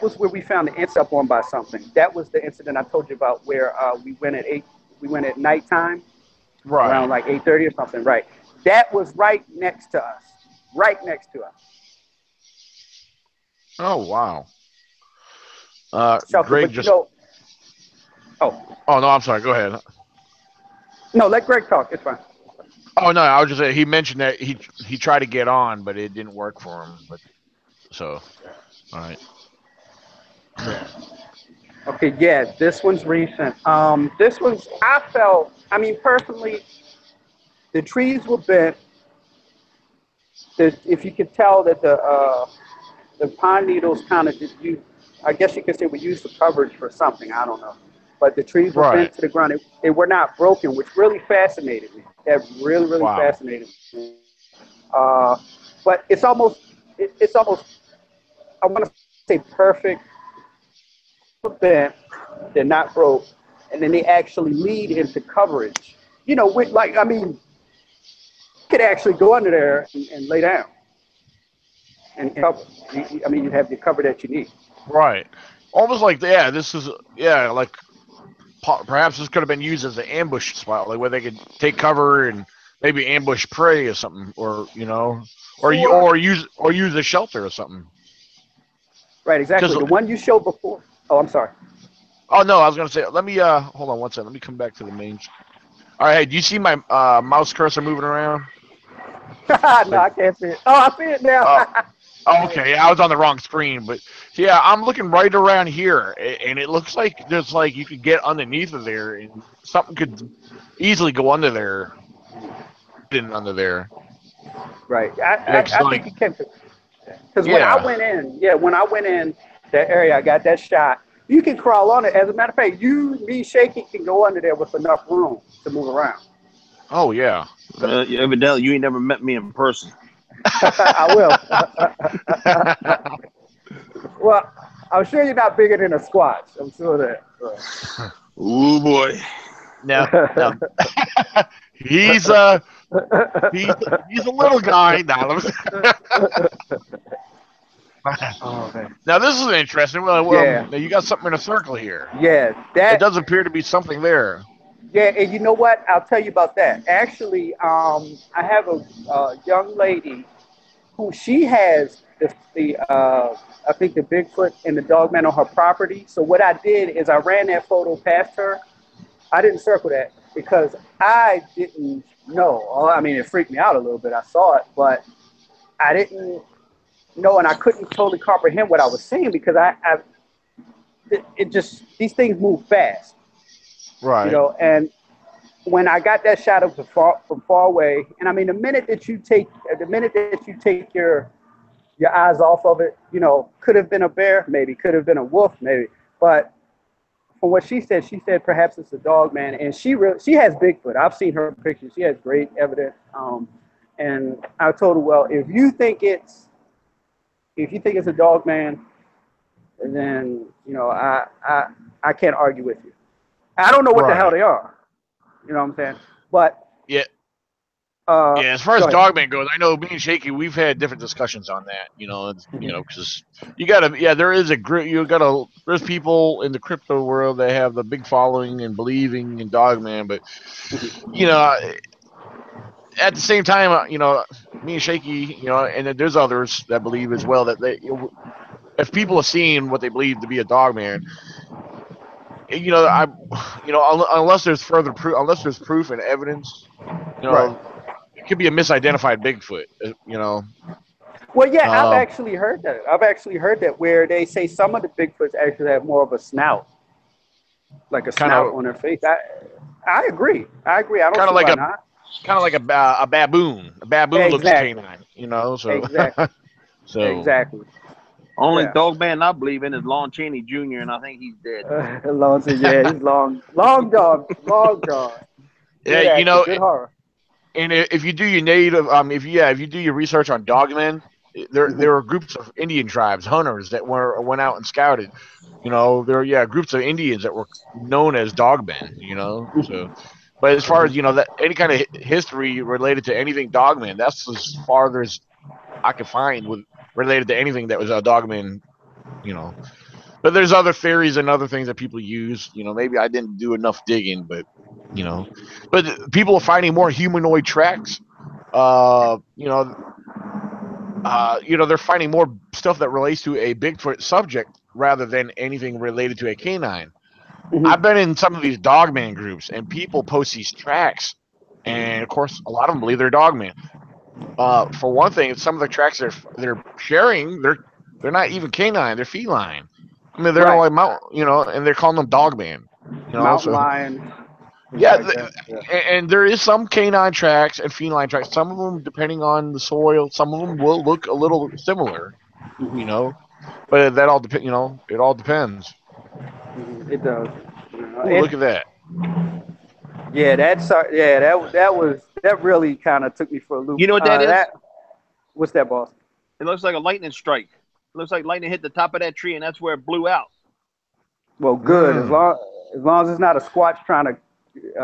Was where we found the incident up on by something. That was the incident I told you about where we went at 8. We went at nighttime, around Right. like 8:30 or something. Right. That was right next to us. Right next to us. Oh wow. Shelter, Greg but you just. know. Oh Oh no, I'm sorry. Go ahead. no, let Greg talk. It's fine. Oh no, I was just saying he mentioned that he tried to get on, but it didn't work for him. But so, all right. Okay, yeah, this one's recent. This one's, I felt, I mean, personally, the trees were bent. If you could tell that the pine needles kind of just used, I guess you could say were used for coverage for something, I don't know. But the trees were Right. bent to the ground. They were not broken, which really fascinated me. That really Wow. fascinated me. But it's almost, I want to say perfect, bent, they're not broke, and then they actually lead into coverage. You know, with like, I mean, you could actually go under there and lay down and cover. I mean, you have the cover that you need. Right. Almost like this is like perhaps this could have been used as an ambush spot, like where they could take cover and maybe ambush prey or something, or use a shelter or something. Right, exactly. The one you showed before. Oh, I'm sorry. Oh no, I was gonna say. Let me hold on one second. Let me come back to the main. All right. Hey, do you see my mouse cursor moving around? No, I can't see it. Oh, I see it now. Okay. I was on the wrong screen, but yeah, I'm looking right around here, and it looks like there's like you could get underneath of there, and something could easily go under there, under there. Right. Yeah, I think you can. Because yeah. when I went in that area, I got that shot. You can crawl on it. As a matter of fact, me, Shaky can go under there with enough room to move around. Oh yeah. Evidently, you ain't never met me in person. I will. Well, I'm sure you're not bigger than a Squatch. I'm sure that. Oh boy. No. he's a little guy now. Now this is interesting. Well, you got something in a circle here. Yeah, it does appear to be something there. Yeah, and you know what? I'll tell you about that. Actually, I have a young lady who she has I think the Bigfoot and the Dogman on her property. So what I did is I ran that photo past her. I didn't circle that because I didn't know. I mean, it freaked me out a little bit. I saw it, but I didn't know, and I couldn't totally comprehend what I was saying because these things move fast. Right. You know, and when I got that shot from far away, and I mean, the minute that you take your eyes off of it, you know, could have been a bear, maybe, could have been a wolf, maybe, but from what she said perhaps it's a dog man, and she has Bigfoot. I've seen her pictures. She has great evidence. And I told her, well, if you think it's a dog man, then you know I can't argue with you. I don't know what the hell they are. You know what I'm saying? But yeah. As far as Dogman goes, I know me and Shaky, we've had different discussions on that. Because you gotta, there is a group. There's people in the crypto world that have the big following and believing in Dogman, but at the same time, me and Shaky, and there's others that believe as well that if people are seeing what they believe to be a Dogman, unless there's further proof, unless there's proof and evidence, it could be a misidentified Bigfoot, Well, yeah, I've actually heard that where they say some of the Bigfoots actually have more of a snout, like a snout on their face. I agree. I don't see why not. Kind of like a baboon. A baboon looks canine, So exactly. So exactly. Only dog man I believe in is Lon Chaney Jr. and I think he's dead. He's long gone. Yeah, good horror. And if you do your native, if you do your research on Dogmen, there were groups of Indian tribes, hunters that went out and scouted. You know, there were groups of Indians that were known as dogmen. You know, so. But as far as that any kind of history related to anything dogman, that's as far as I could find with related to anything that was a dogman. You know, but there's other theories and other things that people use. You know, maybe I didn't do enough digging, but but people are finding more humanoid tracks. They're finding more stuff that relates to a Bigfoot subject rather than anything related to a canine. I've been in some of these dogman groups, and people post these tracks, and of course, a lot of them believe they're dogman. For one thing, some of the tracks they're sharing, they're not even canine; they're feline. I mean, they're like and they're calling them dogman. Mountain lion. Yeah, and there is some canine tracks and feline tracks. Some of them, depending on the soil, some of them will look a little similar. But that all depends. It all depends. It does. Ooh, look at that. Yeah, that really kind of took me for a loop. You know what that is? What's that, boss? It looks like a lightning strike. It looks like lightning hit the top of that tree, and that's where it blew out. Well, good. As long as it's not a Squatch trying to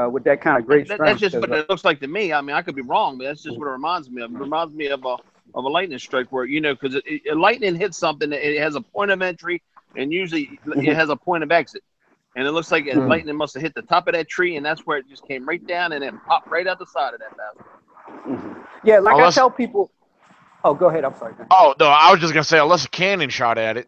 with that kind of great strength. That's just what it looks like to me. I mean, I could be wrong, but that's just what it reminds me of. It reminds me of a lightning strike where because lightning hits something, it has a point of entry, and usually it has a point of exit. And it looks like lightning must have hit the top of that tree, and that's where it just came right down and then popped right out the side of that bastard. Yeah, like I tell people. Oh, go ahead. I'm sorry. Oh no, I was just gonna say unless a cannon shot at it.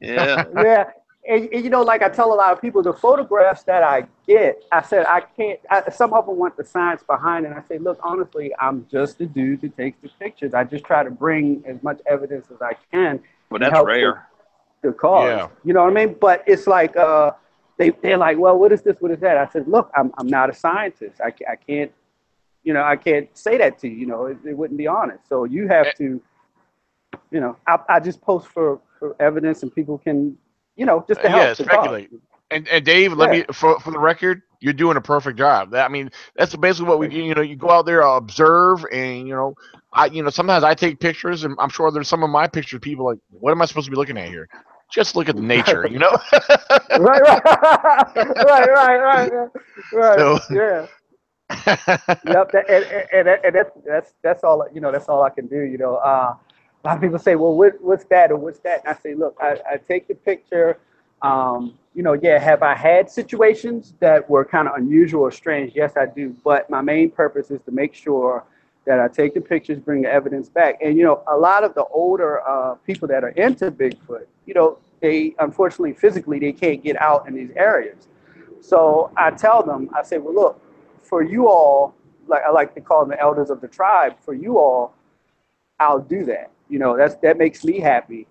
Yeah. Yeah. And like I tell a lot of people, the photographs that I get, I said I can't. Some of them want the science behind it. And I say, look, honestly, I'm just a dude that takes the pictures. I just try to bring as much evidence as I can. Well, that's rare. The cause, you know what I mean? But it's like they're like, well, what is this? What is that? I said, look, I'm not a scientist. I can't, I can't say that to you. It wouldn't be honest. So you have to, I just post for evidence, and people can, just to help. Yeah, speculate. And Dave, let me for the record, you're doing a perfect job. I mean, that's basically what we do. You go out there, observe, and sometimes I take pictures, and I'm sure there's some of my pictures. People like, what am I supposed to be looking at here? Just look at the nature, right. So, yeah. Yep. And that's all. That's all I can do. A lot of people say, well, what's that or what's that? And I say, look, I take the picture. Have I had situations that were kind of unusual or strange? Yes, I do. But my main purpose is to make sure that I take the pictures, bring the evidence back. And, a lot of the older people that are into Bigfoot, they unfortunately physically, they can't get out in these areas. So I tell them, I say, well, look, for you all, like I like to call them the elders of the tribe, for you all, I'll do that. That makes me happy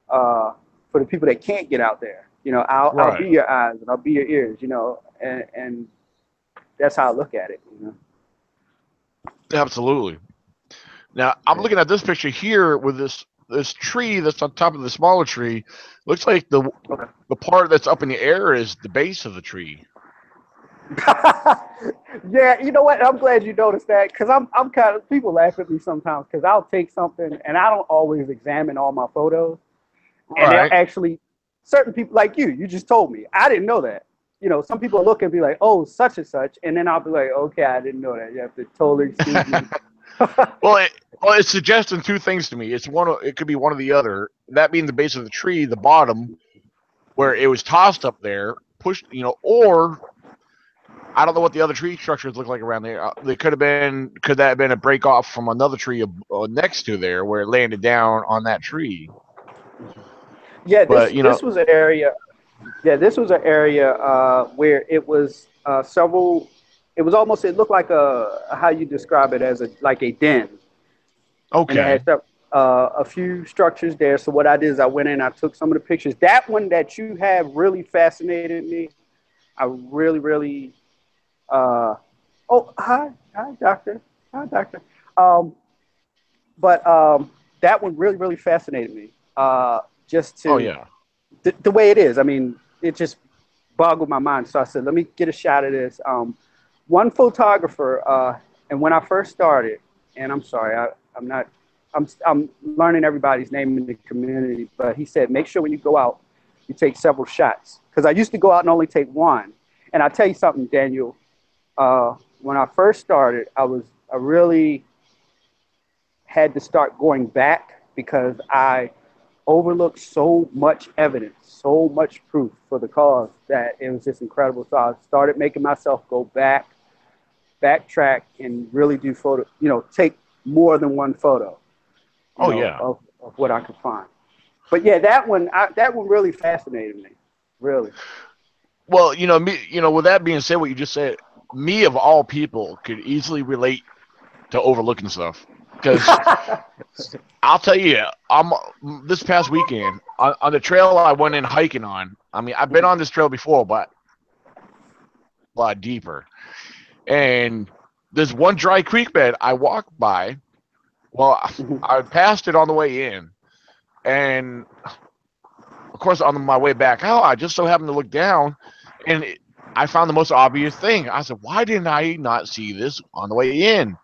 for the people that can't get out there. I'll be your eyes and I'll be your ears, and that's how I look at it. Absolutely. Now I'm looking at this picture here with this tree that's on top of the smaller tree. Looks like the part that's up in the air is the base of the tree. Yeah, you know what? I'm glad you noticed that, because I'm kind of, people laugh at me sometimes because I'll take something and I don't always examine all my photos, and they'll actually, certain people like you just told me, I didn't know that. Some people look and be like, oh, such and such, and then I'll be like, okay, I didn't know that. You have to totally excuse me. Well, it's suggesting two things to me. It could be one or the other. That being the base of the tree, the bottom, where it was tossed up there, pushed, or I don't know what the other tree structures look like around there. Could that have been a break off from another tree next to there, where it landed down on that tree? Yeah, this was an area. Yeah, this was an area where it was several. It was almost. It looked like how you describe it, as like a den. Okay. And it had a few structures there. So what I did is I went in, I took some of the pictures. That one that you have really fascinated me. I really, really. Oh, hi, doctor. Hi, doctor. But that one really, really fascinated me. Just to. Oh yeah. The way it is. I mean, it just boggled my mind. So I said, let me get a shot of this. One photographer, and when I first started, and I'm sorry, I'm learning everybody's name in the community, but he said, make sure when you go out, you take several shots. Because I used to go out and only take one. And I'll tell you something, Daniel. When I first started, I really had to start going back because I overlooked so much evidence, so much proof for the cause that it was just incredible. So I started making myself go backtrack and really do photo, take more than one photo. Of what I could find. But yeah, that one really fascinated me. Really. Well, with that being said, what you just said, me of all people could easily relate to overlooking stuff. Because I'll tell you, this past weekend on the trail I went in hiking on. I mean, I've been on this trail before, but a lot deeper. And there's one dry creek bed I walked by. Well, I passed it on the way in, and of course, on my way back out, I just so happened to look down, and I found the most obvious thing. I said, "Why didn't I not see this on the way in?"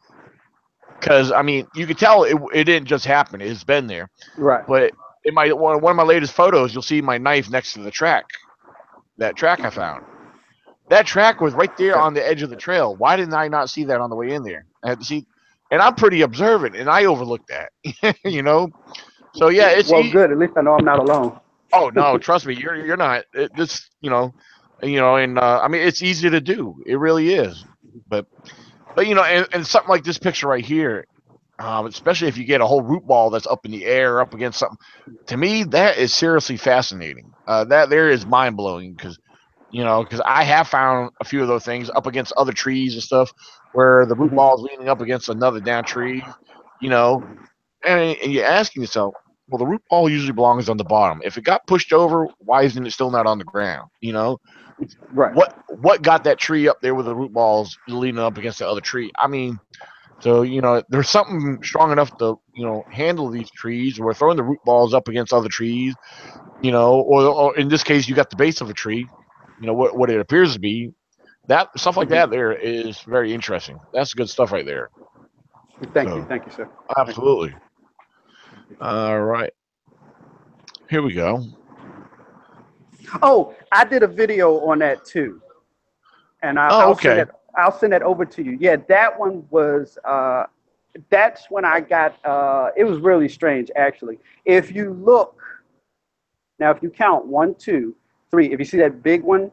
Because I mean, you could tell it didn't just happen; it's been there. Right. But in one of my latest photos, you'll see my knife next to the track. That track I found. That track was right there on the edge of the trail. Why didn't I not see that on the way in there? I had to see. And I'm pretty observant, and I overlooked that, So yeah, it's good. At least I know I'm not alone. Oh no, trust me, you're not. I mean, it's easy to do. It really is. But and something like this picture right here, especially if you get a whole root ball that's up in the air, up against something. To me, that is seriously fascinating. That there is mind blowing because I have found a few of those things up against other trees and stuff where the root ball is leaning up against another down tree, and you're asking yourself, well, the root ball usually belongs on the bottom. If it got pushed over, why isn't it still not on the ground? Right. What got that tree up there with the root balls leaning up against the other tree? I mean, so there's something strong enough to handle these trees. We're throwing the root balls up against other trees, or in this case, you got the base of a tree. What it appears to be, that stuff like that there is very interesting. That's good stuff right there. Thank you, sir. Absolutely. All right, here we go. Oh, I did a video on that too, and I'll send that over to you. Yeah, that one was. That's when I got. It was really strange, actually. If you look now, if you count 1, 2, 3, if you see that big one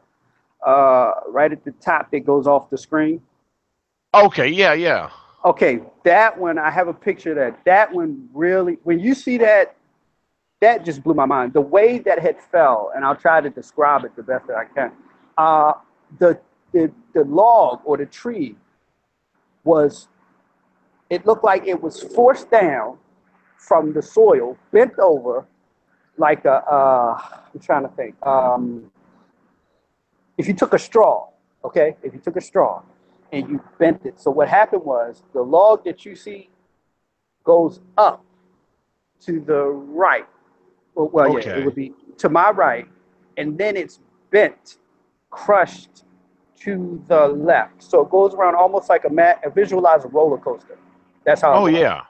right at the top that goes off the screen. Okay, yeah. Okay, that one, I have a picture of that. That one really, when you see that, that just blew my mind. The way that it fell, and I'll try to describe it the best that I can. The log or the tree it looked like it was forced down from the soil, bent over, like I'm trying to think. If you took a straw, and you bent it. So what happened was the log that you see goes up to the right. Well, okay. Yeah, it would be to my right, and then it's bent, crushed to the left. So it goes around almost like visualize a roller coaster. That's how. Oh yeah.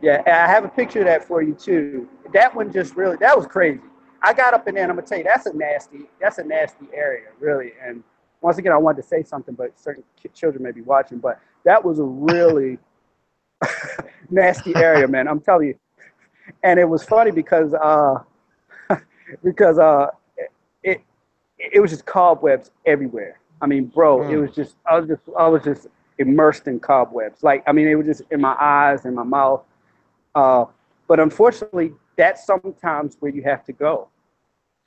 Yeah, and I have a picture of that for you too. That one that was crazy. I got up in there, and I'm gonna tell you, that's a nasty area, really. And once again, I wanted to say something, but certain children may be watching. But that was a really nasty area, man. I'm telling you. And it was funny because it was just cobwebs everywhere. I mean, bro, it was just I was just immersed in cobwebs. Like, I mean, it was just in my eyes and my mouth. But unfortunately, that's sometimes where you have to go,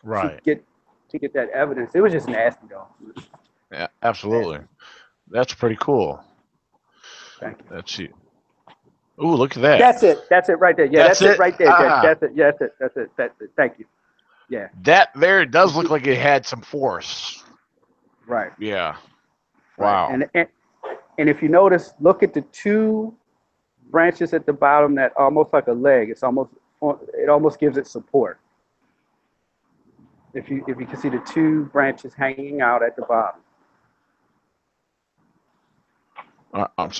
right? To get that evidence. It was just nasty, though. Yeah, absolutely. Nasty. That's pretty cool. Thank you. Let's see. Ooh, look at that. That's it right there. Yeah, that's it right there. That's it. Yeah, that's it. Thank you. Yeah. That there does look like it had some force. Right. Yeah. Wow. Right. And if you notice, look at the two branches at the bottom that almost like a leg. It almost gives it support. If you can see the two branches hanging out at the bottom.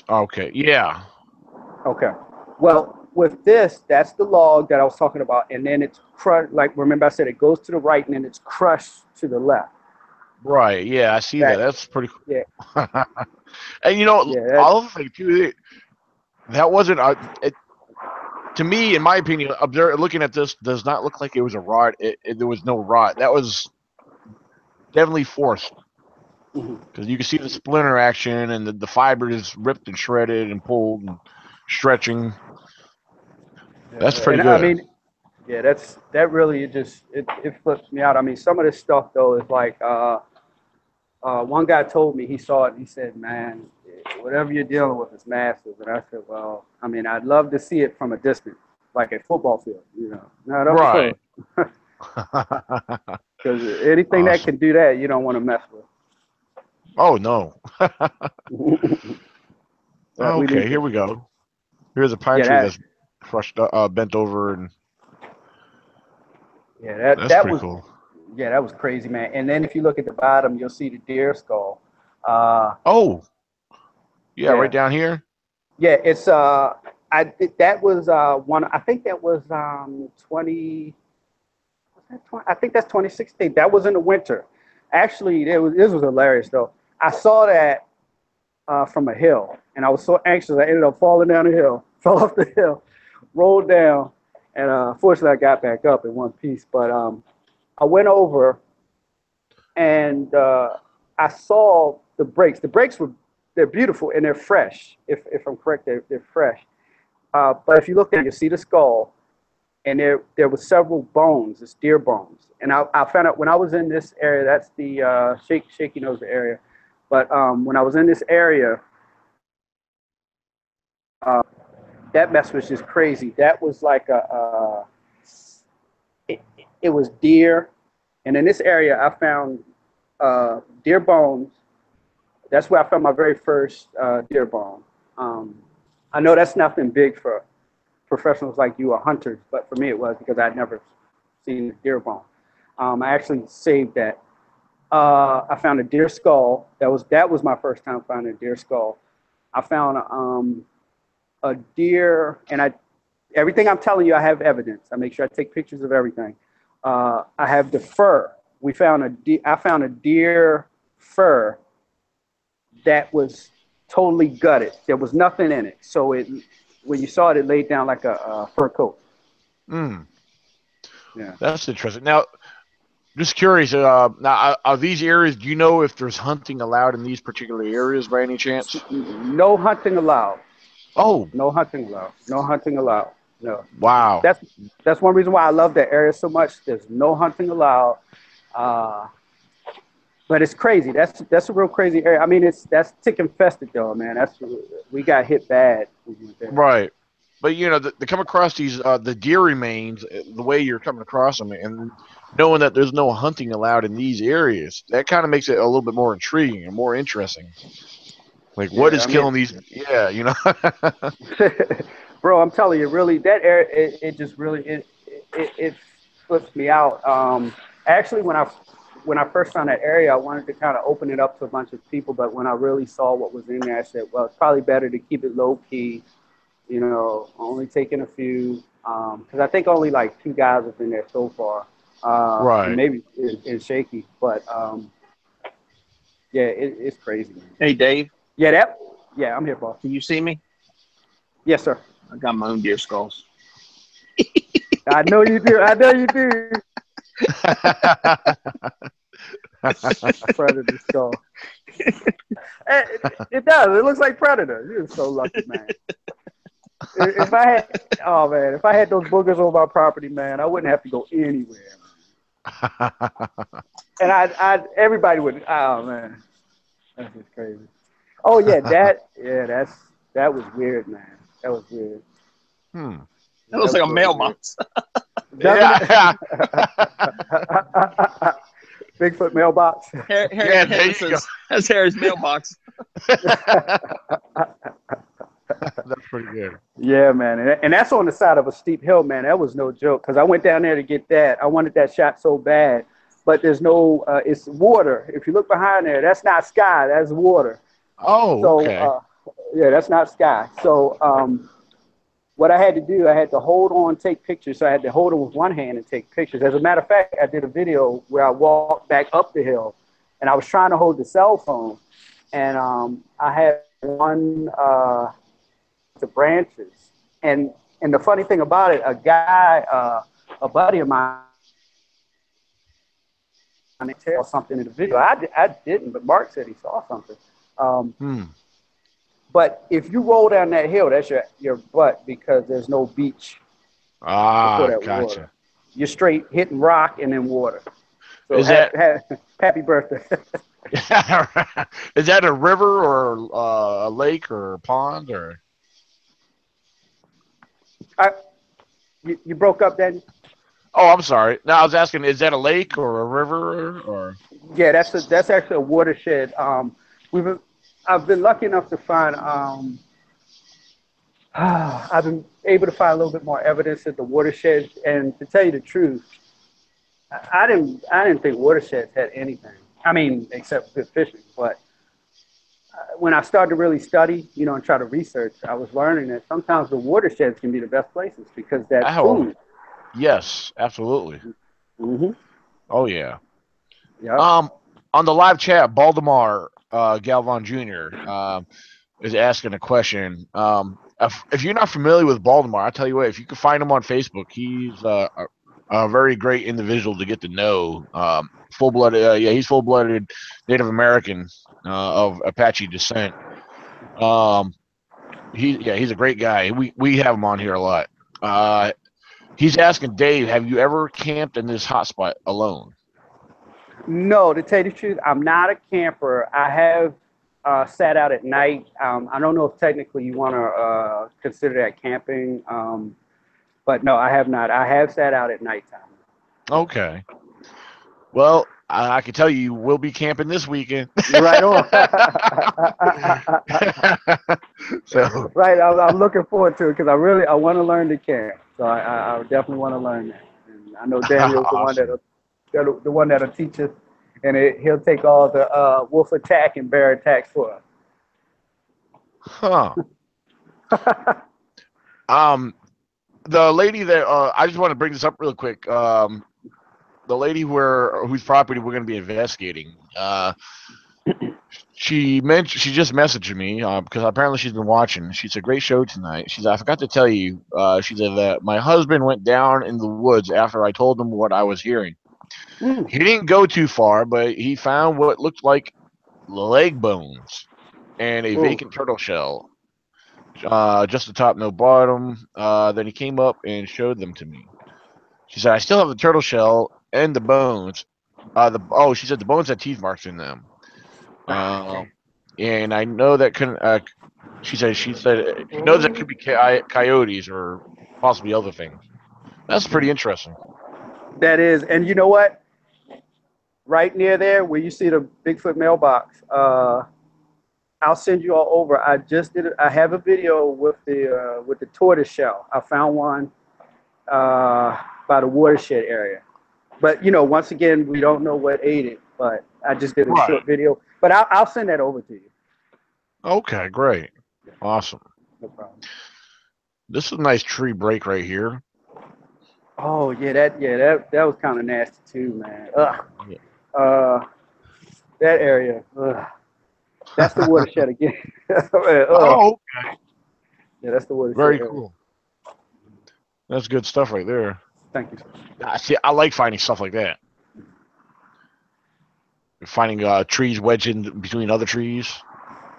Okay. Yeah. Okay. Well, with this, that's the log that I was talking about, and then it's crushed. Like, remember I said, it goes to the right, and then it's crushed to the left. Right. Yeah, I see that. That's pretty cool. Yeah. And you know, Yeah, I'll think too. That wasn't to me, in my opinion, looking at this, does not look like it was a rot. There was no rot. That was definitely forced, because you can see the splinter action and the fiber is ripped and shredded and pulled and stretching. That's pretty good. I mean, yeah, that really it flips me out. I mean, some of this stuff though is like one guy told me he saw it and he said, "Man, whatever you're dealing with is massive." And I said, "Well, I mean, I'd love to see it from a distance, like a football field, you know, not up right." Because anything that can do that, you don't want to mess with. Oh no. Okay, here we go. Here's a pine tree that's crushed, bent over, and that's pretty cool. Yeah, that was crazy, man. And then if you look at the bottom, you'll see the deer skull. Yeah, right down here. Yeah, it's that was one. I think that was 20. I think that's 2016. That was in the winter. Actually, this was hilarious though. I saw that from a hill, and I was so anxious. I ended up falling down the hill, fell off the hill, rolled down, and fortunately I got back up in one piece. But I went over, and I saw the brakes. The brakes they're beautiful and they're fresh. If I'm correct, they're fresh. But if you look at it, you see the skull, and there were several bones. It's deer bones. And I found out when I was in this area, that's the shaky nose area. But when I was in this area, that mess was just crazy. That was like it was deer. And in this area, I found deer bones. That's where I found my very first deer bone. I know that's nothing big for professionals like you or hunters, but for me it was, because I'd never seen a deer bone. I actually saved that. I found a deer skull. That was my first time finding a deer skull. I found a deer, and everything I'm telling you, I have evidence. I make sure I take pictures of everything. I have the fur. I found a deer fur that was totally gutted. There was nothing in it. So when you saw it, it laid down like a fur coat. Yeah, that's interesting. Now, just curious. Now, are these areas? Do you know if there's hunting allowed in these particular areas by any chance? No hunting allowed. Oh, no hunting allowed. No hunting allowed. No. Wow. That's one reason why I love that area so much. There's no hunting allowed. But it's crazy. That's a real crazy area. I mean, that's tick infested though, man. We got hit bad. Right. But you know, to come across these the deer remains, the way you're coming across them, and knowing that there's no hunting allowed in these areas, that kind of makes it a little bit more intriguing and more interesting. Like, what is killing these? Yeah, you know. Bro, I'm telling you, really, that area, it just really it flips me out. Actually, when I first found that area, I wanted to kind of open it up to a bunch of people, but when I really saw what was in there, I said, well, it's probably better to keep it low key. You know, only taking a few, because I think only like 2 guys have been there so far. Right. And maybe it's shaky, but yeah, it's crazy, man. Hey, Dave. Yeah, I'm here, Paul. Can you see me? Yes, sir. I got my own deer skulls. I know you do. I know you do. Predator skull. It does. It looks like Predator. You're so lucky, man. If I had those boogers on my property, man, I wouldn't have to go anywhere. And everybody would. Oh man, that's just crazy. Oh yeah, that was weird, man. That was weird. That looks like a mailbox. Yeah. Bigfoot mailbox. That's Harry's mailbox. That's pretty good. Yeah, man. And that's on the side of a steep hill, man. That was no joke, because I went down there to get that. I wanted that shot so bad, but there's no, it's water. If you look behind there, that's not sky, that's water. Oh, so, okay. Yeah, that's not sky. So what I had to do, I had to hold on, take pictures. So I had to hold it with one hand and take pictures. As a matter of fact, I did a video where I walked back up the hill, and I was trying to hold the cell phone, and I had one the branches, and the funny thing about it, a guy, a buddy of mine, saw something in the video. I didn't, but Mark said he saw something. But if you roll down that hill, that's your butt, because there's no beach before that gotcha. water. You're straight hitting rock and then water. So Is that happy birthday? is that a river or a lake or a pond or? You broke up then? Oh, I'm sorry. No, I was asking, is that a lake or a river or? Yeah, that's actually a watershed. I've been lucky enough to find. I've been able to find a little bit more evidence at the watershed, and to tell you the truth, I didn't think watersheds had anything. I mean, except good fishing. But when I started to really study, and try to research, I was learning that sometimes the watersheds can be the best places because that's food. Yes, absolutely. Mm-hmm. Oh yeah. Yeah. On the live chat, Baltimore Galvan Jr. Is asking a question. If you're not familiar with Baltimore, I tell you what, if you can find him on Facebook, he's a very great individual to get to know. Full-blooded, he's full-blooded Native American of Apache descent. He's a great guy. We have him on here a lot. He's asking Dave, have you ever camped in this hotspot alone? No, to tell you the truth, I'm not a camper. I have sat out at night. I don't know if technically you want to consider that camping, but no, I have not. I have sat out at nighttime. Okay. Well, I can tell you, we'll be camping this weekend. Right on. So right, I'm looking forward to it because I want to learn to camp. So I definitely want to learn that. And I know Daniel's awesome. the one that'll teach us, and he'll take all the wolf attack and bear attack for us. Huh. The lady that I just want to bring this up real quick. The lady whose property we're going to be investigating. She just messaged me because apparently she's been watching. She said, "Great show tonight." She said, "I forgot to tell you." She said that my husband went down in the woods after I told him what I was hearing. He didn't go too far, but he found what looked like leg bones and a vacant turtle shell. Just the top, no bottom. Then he came up and showed them to me. She said, "I still have the turtle shell and the bones." She said the bones had teeth marks in them. And I know that couldn't. She said she knows that could be coyotes or possibly other things. That's pretty interesting. That is, and you know what? Right near there, where you see the Bigfoot mailbox, I'll send you all over. I just did. I have a video with the tortoise shell. I found one by the watershed area. But once again, we don't know what ate it. But I just did a short video. But I'll send that over to you. Okay, great, awesome. No problem. This is a nice tree break right here. Oh yeah, that was kind of nasty too, man. Ugh. Yeah. That area. Ugh. That's the watershed again. Oh, okay. Yeah, that's the watershed. Very cool. That's good stuff right there. Thank you. See, I like finding stuff like that. Finding trees wedged in between other trees.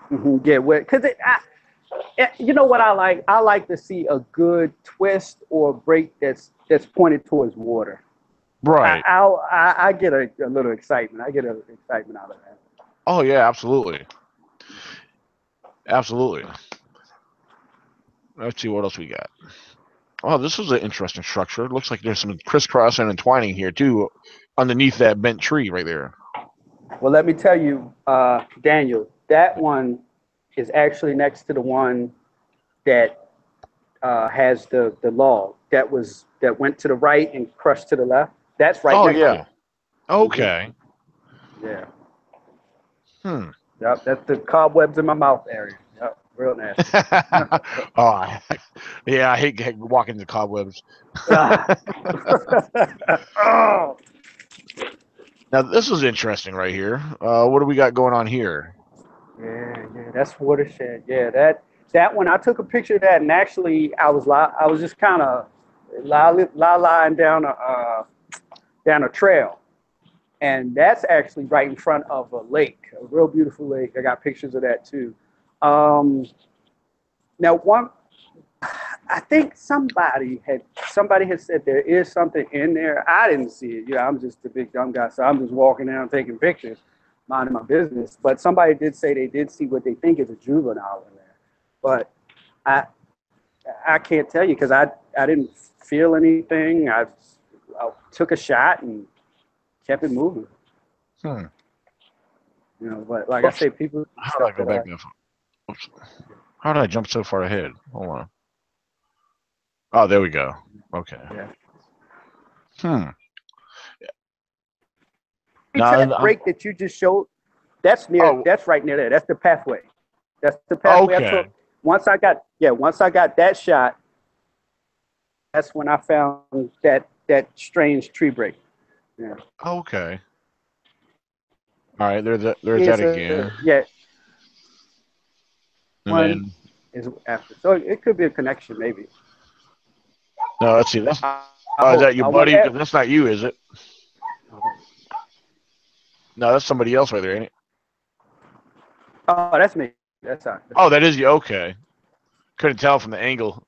Mm-hmm. Yeah, because you know what I like? I like to see a good twist or break that's pointed towards water. Right. I get a little excitement. I get an excitement out of that. Oh yeah, absolutely. Absolutely. Let's see what else we got. Oh, this is an interesting structure. It looks like there's some crisscross and entwining here too, underneath that bent tree right there. Well, let me tell you, Daniel, that one is actually next to the one that has the log that went to the right and crushed to the left. That's right. Oh next yeah. to it. Okay. Yeah. Hmm. Yep. That's the cobwebs in my mouth area. Yep. real nasty. Oh, yeah, I hate walking the cobwebs. Oh. Now this is interesting right here. What do we got going on here? Yeah, that's watershed. Yeah, that one I took a picture of that, and actually I was just kind of lying down a trail, and that's actually right in front of a lake, a real beautiful lake. I got pictures of that too. Now I think somebody had said there is something in there. I didn't see it. I'm just a big dumb guy, so I'm just walking down taking pictures, minding my business. But somebody did say they did see what they think is a juvenile in there. But I can't tell you because I didn't feel anything. I took a shot and kept it moving. But like I say, people. How did I go back? Oops. How did I jump so far ahead? Hold on. Oh, there we go. Okay. Yeah. That break that you just showed, that's right near there. That's the pathway. That's the pathway I took. Once I got that shot, that's when I found that strange tree break. Yeah. Okay. All right, there's that again. Yeah. And then is after, so it could be a connection, maybe. No, let's see. That's is that your buddy? That's not you, is it? No, that's somebody else right there, ain't it? Oh, that's me. That's not. Oh, that is you. Okay. Couldn't tell from the angle.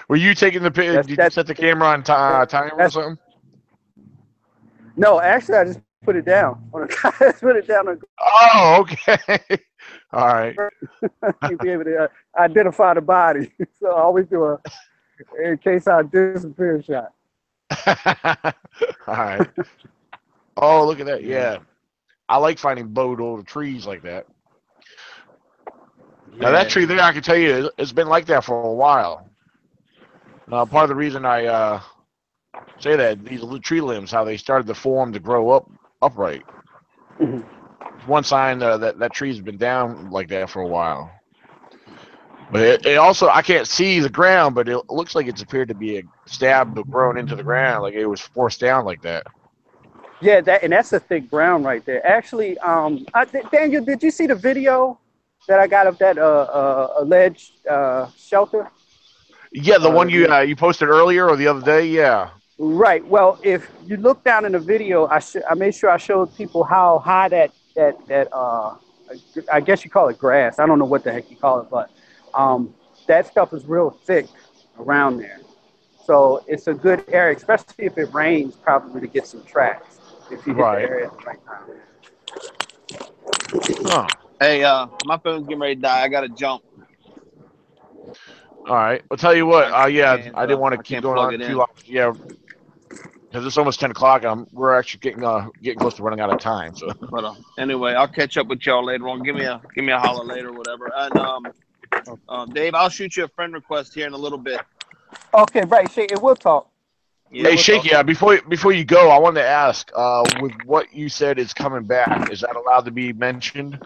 Were you taking the picture? Did you set the camera on timer or something? No, actually, I just put it down. Put it down. Oh, okay. All right. You be able to identify the body. So I always do in case I disappear shot. All right. Oh, look at that. Yeah. I like finding bowed over trees like that. Yeah. Now, that tree there, I can tell you, it's been like that for a while. Now, part of the reason I say that, these little tree limbs, how they started to form to grow upright. Mm-hmm. One sign that tree's been down like that for a while. But it also, I can't see the ground, but it looks like it's appeared to be stabbed or grown into the ground, like it was forced down like that. Yeah, that's a thick ground right there. Actually, Daniel, did you see the video that I got of that alleged shelter? Yeah, the one you posted earlier or the other day. Yeah. Right. Well, if you look down in the video, I made sure I showed people how high that I guess you call it grass. I don't know what the heck you call it, but that stuff is real thick around there. So it's a good area, especially if it rains, probably to get some tracks. If you hit the area at the right time. Huh. Hey, my phone's getting ready to die. I gotta jump. All right. I'll tell you what. I didn't want to keep going on too long. Yeah. Because it's almost 10 o'clock. We're actually getting close to running out of time. So. But anyway, I'll catch up with y'all later on. Give me a holler later, or whatever. And Dave, I'll shoot you a friend request here in a little bit. Okay, right, Shake, and we'll talk. Yeah, hey, Shake, before you go, I wanted to ask, with what you said is coming back, is that allowed to be mentioned?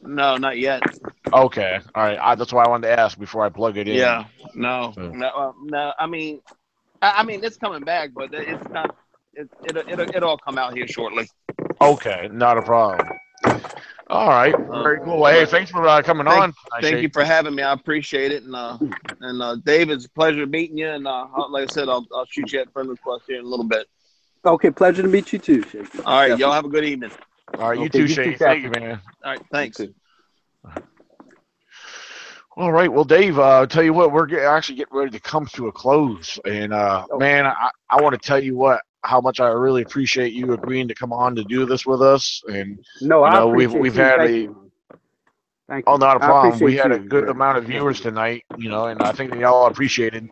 No, not yet. Okay, all right. That's why I wanted to ask before I plug it in. Yeah, no. I mean, it's coming back, but it's not. It'll all come out here shortly. Okay, not a problem. All right, very cool. Hey, thanks for coming on. Thank you for having me. I appreciate it. And Dave, it's a pleasure meeting you. And like I said, I'll shoot you a friend request here in a little bit. Okay, pleasure to meet you too, Shake. All right, y'all have a good evening. All right, you too, Shake. Thank you, man. All right, thanks. All right, well, Dave, I'll tell you what, we're actually getting ready to come to a close. And, man, I want to tell you how much I really appreciate you agreeing to come on to do this with us. And, we've had Thank you. Oh, not a problem. We had a good amount of viewers tonight, and I think they all appreciated,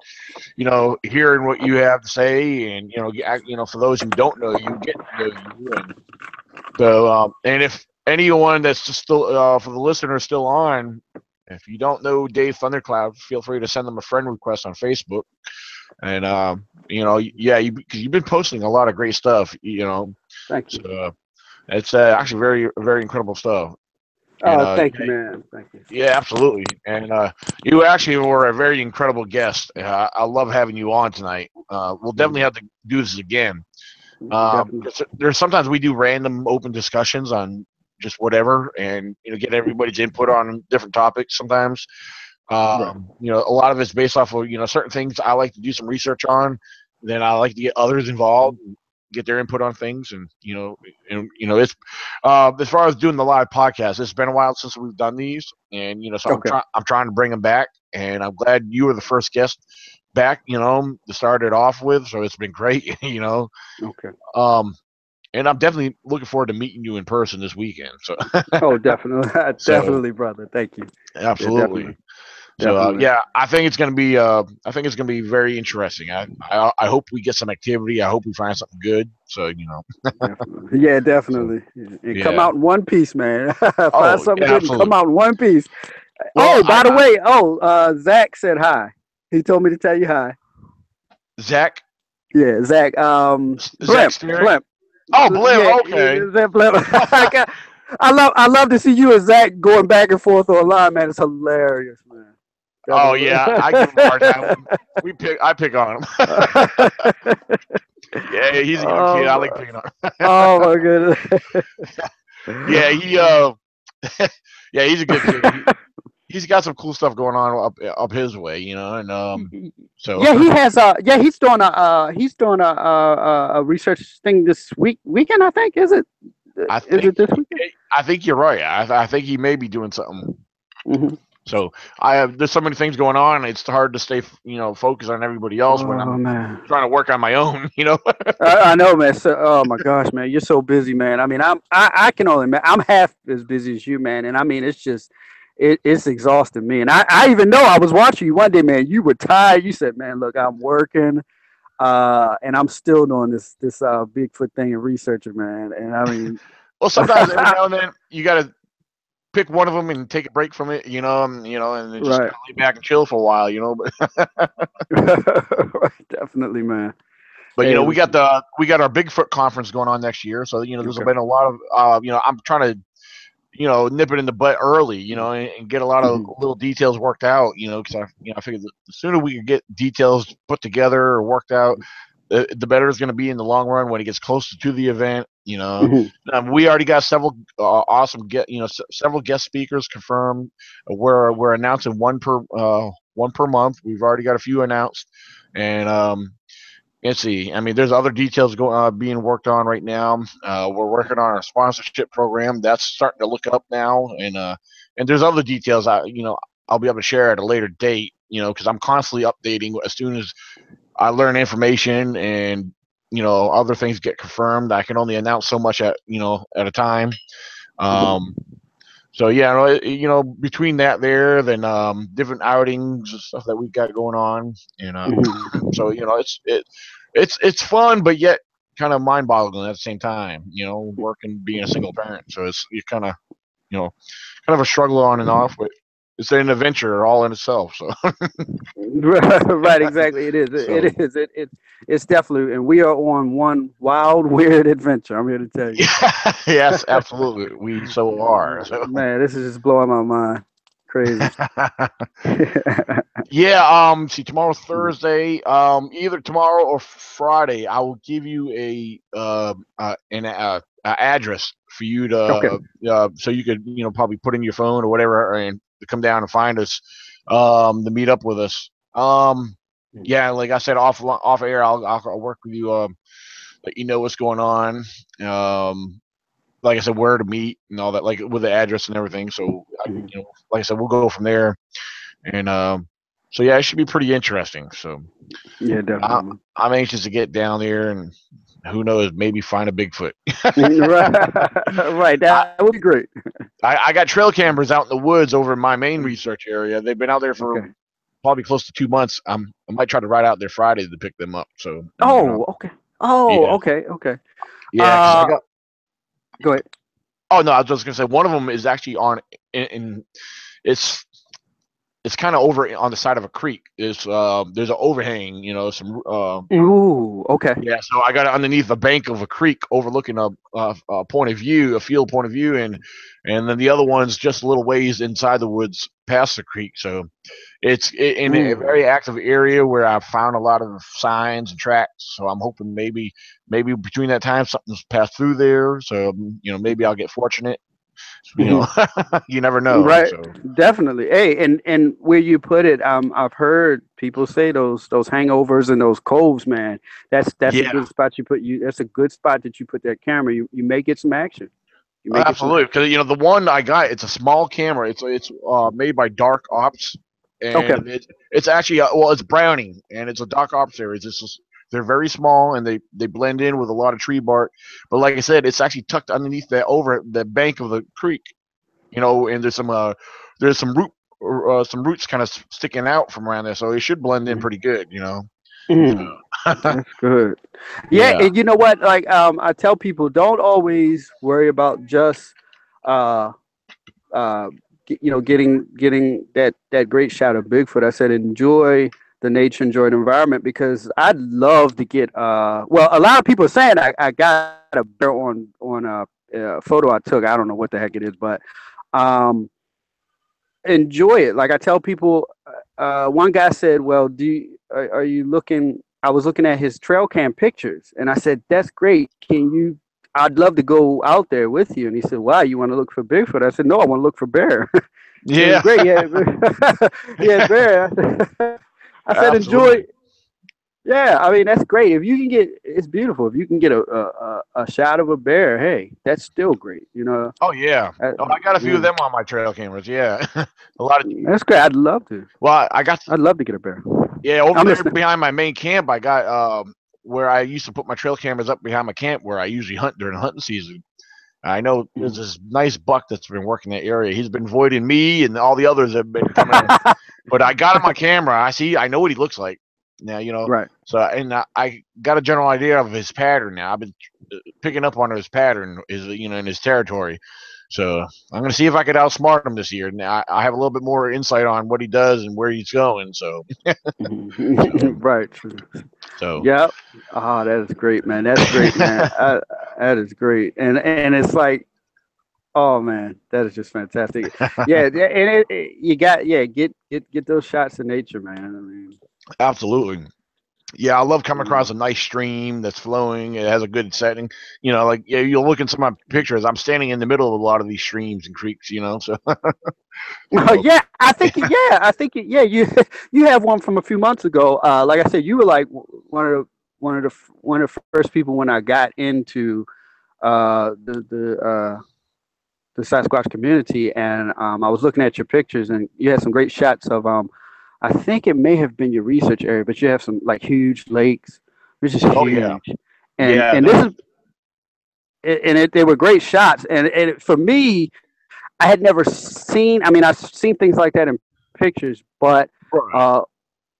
hearing what you have to say. And, for those who don't know you, get to know you. And so, and if anyone that's just still, for the listeners still on, if you don't know Dave Thundercloud, feel free to send them a friend request on Facebook. And, because you've been posting a lot of great stuff, Thank you. So, it's actually very, very incredible stuff. And Oh, thank you, man. Thank you. yeah, absolutely. And you actually were a very incredible guest. I love having you on tonight. We'll definitely have to do this again. Definitely. There's sometimes we do random open discussions on just whatever, and get everybody's input on different topics. Sometimes, Right. a lot of it's based off of certain things I like to do some research on. Then I like to get others involved, and get their input on things, and it's as far as doing the live podcast, it's been a while since we've done these, and so Okay. I'm trying to bring them back, and I'm glad you were the first guest back, to start it off with. So it's been great, Okay. And I'm definitely looking forward to meeting you in person this weekend. So, Oh, definitely, definitely, brother. Thank you. absolutely. Yeah, So, definitely. I think it's gonna be very interesting. I hope we get some activity. I hope we find something good. So, Definitely. Yeah, so definitely. And come yeah. out in one piece, man. Find Oh, something yeah, good and come absolutely. out in one piece. Well, Oh, by the way, Zach said hi. He told me to tell you hi. Zach, Yeah, Zach. Zach Blimp, Steering. Blimp. Oh, Blim. Yeah, Okay. Zach Blimp. I love to see you and Zach going back and forth online, man. It's hilarious, man. Oh Definitely. yeah, I give him a hard time. I pick on him. Yeah, he's a young kid. I like picking on him. Oh my goodness. Yeah, yeah, he's a good kid. He's got some cool stuff going on up his way, and so Yeah, he has. He's doing a research thing this weekend. I think is it. I Is it think this weekend? I think you're right. I think he may be doing something. Mm-hmm. So there's so many things going on. It's hard to stay focused on everybody else when Oh I'm man, trying to work on my own. I know, man. So, oh my gosh, man, you're so busy, man. I mean, I can only, man. I'm half as busy as you, man. And I mean, it's just, it's exhausting me. And I even know I was watching you one day, man. You were tired. You said, man, look, I'm working, and I'm still doing this Bigfoot thing and researching, man. And I mean, Well, sometimes every now and then you got to pick one of them and take a break from it, and then just kind right, of lay back and chill for a while, But definitely, man. but Hey, we got our Bigfoot conference going on next year, so there's okay. been a lot of I'm trying to nip it in the butt early, and get a lot of little details worked out, because I figure the sooner we can get details put together or worked out, the better it's going to be in the long run when it gets closer to the event. We already got several awesome several guest speakers confirmed. We're announcing one per month. We've already got a few announced, and let's see. I mean, there's other details being worked on right now. We're working on our sponsorship program. That's starting to look up now, and there's other details I'll be able to share at a later date. Because I'm constantly updating as soon as I learn information and other things get confirmed. I can only announce so much at a time. So yeah, between that there, then different outings and stuff that we've got going on, and so it's fun, but yet kind of mind-boggling at the same time. Working being a single parent, so it's kind of a struggle on and off, but it's an adventure all in itself. So Right, exactly. It is. so It's definitely, and we are on one wild, weird adventure. I'm here to tell you. yes, absolutely, we so are. So. Man, this is just blowing my mind. Crazy. Yeah, see, tomorrow's Thursday. Either tomorrow or Friday, I will give you an address for you Okay. to so you could probably put in your phone or whatever and to come down and find us, to meet up with us. Yeah, like I said, off air, I'll work with you, let you know what's going on. Like I said, where to meet and all that, like with the address and everything. So, like I said, we'll go from there, and so yeah, it should be pretty interesting. So Yeah, definitely. I'm anxious to get down there and who knows, maybe find a Bigfoot. Right, that would be great. I got trail cameras out in the woods over in my main research area. They've been out there for Okay. probably close to 2 months. I might try to ride out there Friday to pick them up. So Oh, okay. Oh, yeah, okay. Okay. yeah, because I got. Go ahead. Oh no, I was just gonna say one of them is actually on, in it's it's kind of over on the side of a creek. There's an overhang, you know, some Ooh, okay. yeah. So I got it underneath the bank of a creek, overlooking a point of view, a field point of view, and then the other one's just a little ways inside the woods past the creek. So it's in a very active area where I've found a lot of signs and tracks. So I'm hoping maybe between that time something's passed through there. So you know, maybe I'll get fortunate. You know, you never know. Right, So definitely. Hey, and where you put it, I've heard people say those hangovers and those coves, man. That's a yeah, good spot That's a good spot that you put that camera. You may get some action. You may get some absolutely. action. Because you know the one I got, it's a small camera. It's made by Dark Ops, Okay. and it's actually well, it's Browning, and it's a Dark Ops series. It's just, they're very small and they blend in with a lot of tree bark. But like I said, it's actually tucked underneath that over the bank of the creek. You know, and there's some some roots kind of sticking out from around there, so it should blend in pretty good. You know. Mm, that's good. Yeah, Yeah. and you know what? Like, I tell people, don't always worry about just, uh, getting that great shot of Bigfoot. I said, enjoy the nature, enjoy the environment, because I'd love to get. Well, a lot of people are saying I got a bear on a photo I took. I don't know what the heck it is, but um, enjoy it. Like I tell people, one guy said, "Well, are you looking?" I was looking at his trail cam pictures, and I said, "That's great. Can you? I'd love to go out there with you." And he said, "Wow, you want to look for Bigfoot?" I said, "No, I want to look for bear." It was Yeah. great. Yeah, yeah, bear. I said, "Enjoy." Absolutely. Yeah, I mean that's great. If you can get, it's beautiful. If you can get a shot of a bear, hey, that's still great. You know. Oh yeah. Uh, Oh, I got a few of yeah. them on my trail cameras. Yeah. A lot of. That's great. I'd love to. Well, I got. I'd love to get a bear. Yeah, over I'm there listening. behind my main camp, I got where I used to put my trail cameras up behind my camp where I usually hunt during the hunting season. I know there's this nice buck that's been working that area. He's been avoiding me and all the others have been coming in. But I got him on camera. I know what he looks like now, you know. Right. So, and I got a general idea of his pattern now. I've been picking up on his pattern, in his territory. So I'm going to see if I could outsmart him this year. Now I have a little bit more insight on what he does and where he's going. So, so, Right. True. so Yep. Oh, that is great, man. That's great, man. That is great. And it's like, oh man, that is just fantastic. Yeah, and you got, get those shots of nature, man. I mean, absolutely. Yeah, I love coming across a nice stream that's flowing. It has a good setting. You know, like yeah, you'll look in some of my pictures. I'm standing in the middle of a lot of these streams and creeks. You know, so, oh so yeah, yeah. You have one from a few months ago. Like I said, you were like one of the first people when I got into the Sasquatch community, and I was looking at your pictures, and you had some great shots of I think it may have been your research area, but you have some like huge lakes, which is oh yeah, huge, and yeah, this is they were great shots, and for me, I had never seen. I mean, I've seen things like that in pictures, but right,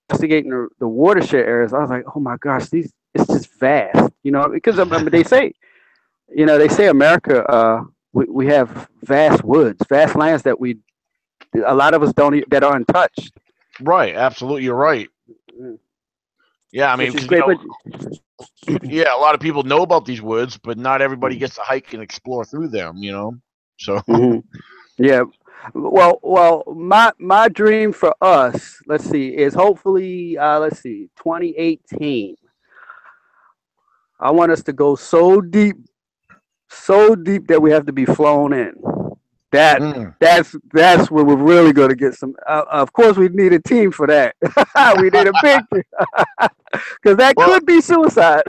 investigating the watershed areas, I was like, oh my gosh, it's just vast, you know, because I mean, they say America, we have vast woods, vast lands that a lot of us that are untouched. right. Absolutely, you're right. Yeah, I mean, Which is because great, but yeah, a lot of people know about these woods, but not everybody Mhm. gets to hike and explore through them. You know, so Mhm. Yeah. Well, my dream for us, let's see, is hopefully, let's see, 2018. I want us to go so deep that we have to be flown in. That mm, that's where we're really going to get some. Of course, we need a team for that. We need a big team because that well, could be suicide.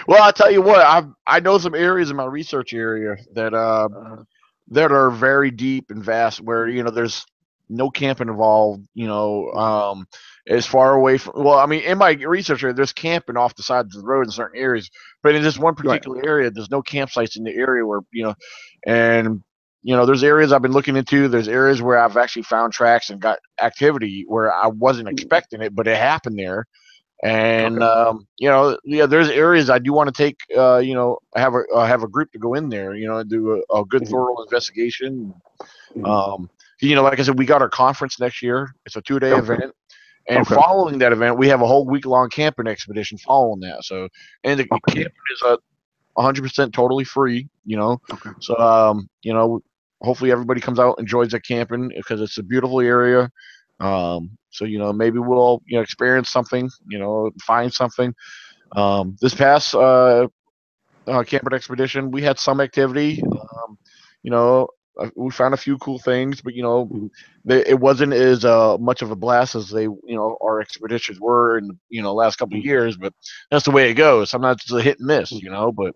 well, I'll tell you what. I know some areas in my research area that are very deep and vast, where there's no camping involved. As far away from. Well, I mean, in my research area, there's camping off the sides of the road in certain areas, but in this one Right. particular area, there's no campsites in the area where and there's areas I've been looking into. There's areas where I've actually found tracks and got activity where I wasn't expecting it, but it happened there. And Okay. yeah, there's areas I do want to take. Have a group to go in there. And do a good Mhm. thorough investigation. Mhm. like I said, we got our conference next year. It's a 2-day event. And Okay. following that event, we have a whole week-long camping expedition following that. So, and the camping is 100% totally free, Okay. So, hopefully everybody comes out, enjoys the camping because it's a beautiful area. So, maybe we'll, experience something, find something. This past camping expedition, we had some activity. We found a few cool things, but it wasn't as much of a blast as they, our expeditions were in the last couple of years. But that's the way it goes. Sometimes it's a hit and miss, But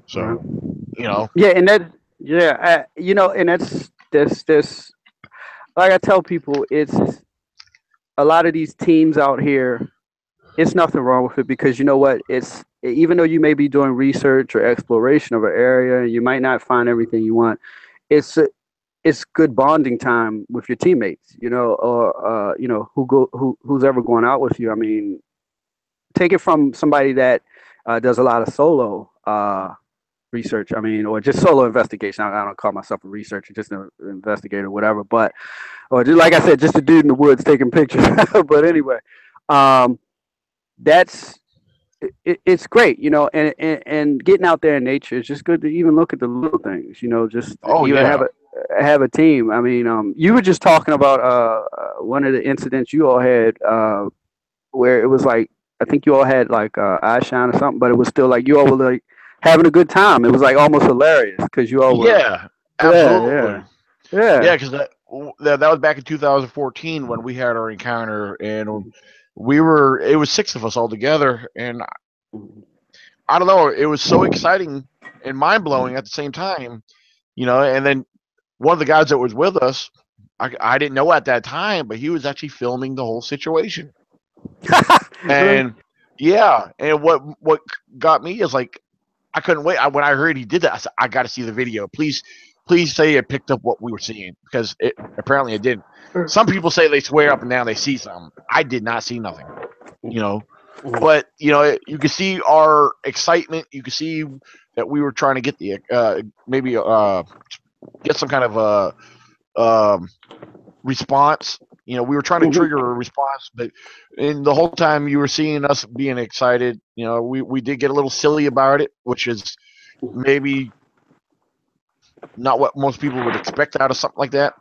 so, Yeah, and that, yeah, and that's this. Like I tell people, it's a lot of these teams out here. It's nothing wrong with it because you know what? It's even though you may be doing research or exploration of an area, you might not find everything you want. It's good bonding time with your teammates, or who's ever going out with you. I mean, take it from somebody that does a lot of solo research. I mean, or just solo investigation. I don't call myself a researcher, just an investigator, whatever. But or just like I said, just a dude in the woods taking pictures. But anyway, that's it's great, and getting out there in nature is just good to even look at the little things, just have a team. I mean, you were just talking about one of the incidents you all had where it was like I think you all had like eye shine or something, but it was still like you all were like having a good time. It was like almost hilarious because you all were absolutely yeah because that was back in 2014 when we had our encounter, and it was 6 of us all together, and I don't know, it was so exciting and mind-blowing at the same time, and then one of the guys that was with us, I didn't know at that time, but he was actually filming the whole situation. And and what got me is like I couldn't wait. When I heard he did that, I said, I got to see the video. Please say it picked up what we were seeing, because apparently it didn't. Some people say they swear up and down they see something. I did not see nothing, But you could see our excitement. You could see that we were trying to get the maybe get some kind of response. We were trying to trigger a response, but in the whole time you were seeing us being excited. We did get a little silly about it, which is maybe not what most people would expect out of something like that.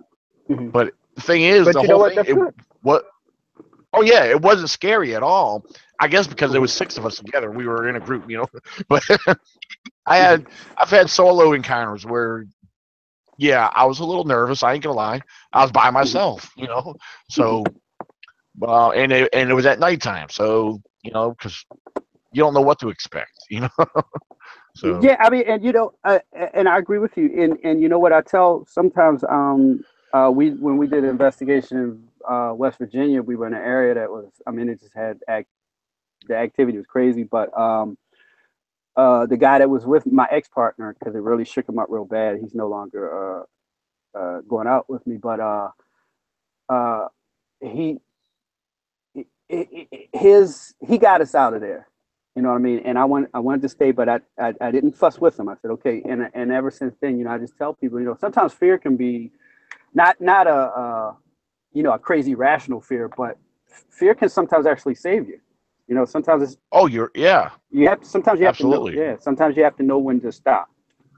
But the thing is, the whole thing, it wasn't scary at all. I guess because there was 6 of us together, we were in a group, But I've had solo encounters where, I was a little nervous. I ain't gonna lie. I was by myself, So, and it was at nighttime, so because you don't know what to expect, So yeah, I mean, and and I agree with you. And you know what I tell sometimes when we did an investigation in West Virginia, we were in an area that was, I mean, it just had the activity was crazy, but the guy that was with my ex-partner, because it really shook him up real bad, he's no longer going out with me, but he got us out of there. You know what I mean? And I wanted to stay, but I didn't fuss with him. I said, okay. And ever since then, I just tell people, sometimes fear can be not a a crazy rational fear, but fear can sometimes actually save you. Sometimes it's sometimes you have absolutely. to know, sometimes you have to know when to stop,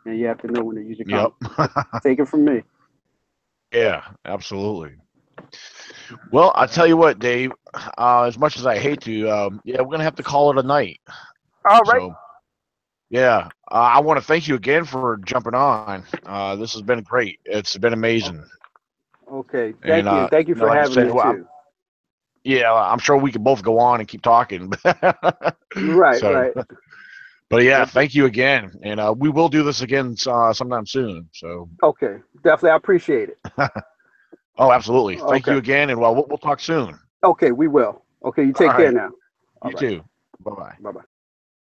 and you have to know when to use your common. Take it from me. Yeah, absolutely. Well, I tell you what, Dave. As much as I hate to, we're gonna have to call it a night. All right. So, I want to thank you again for jumping on. This has been great. It's been amazing. Okay. Thank you for having me too. I'm sure we could both go on and keep talking. Right. But thank you again, and we will do this again sometime soon. So. Okay, definitely, I appreciate it. Oh, absolutely. Thank you again, and we'll talk soon. Okay, we will. Okay, you take care now. You too. Bye-bye. Bye-bye.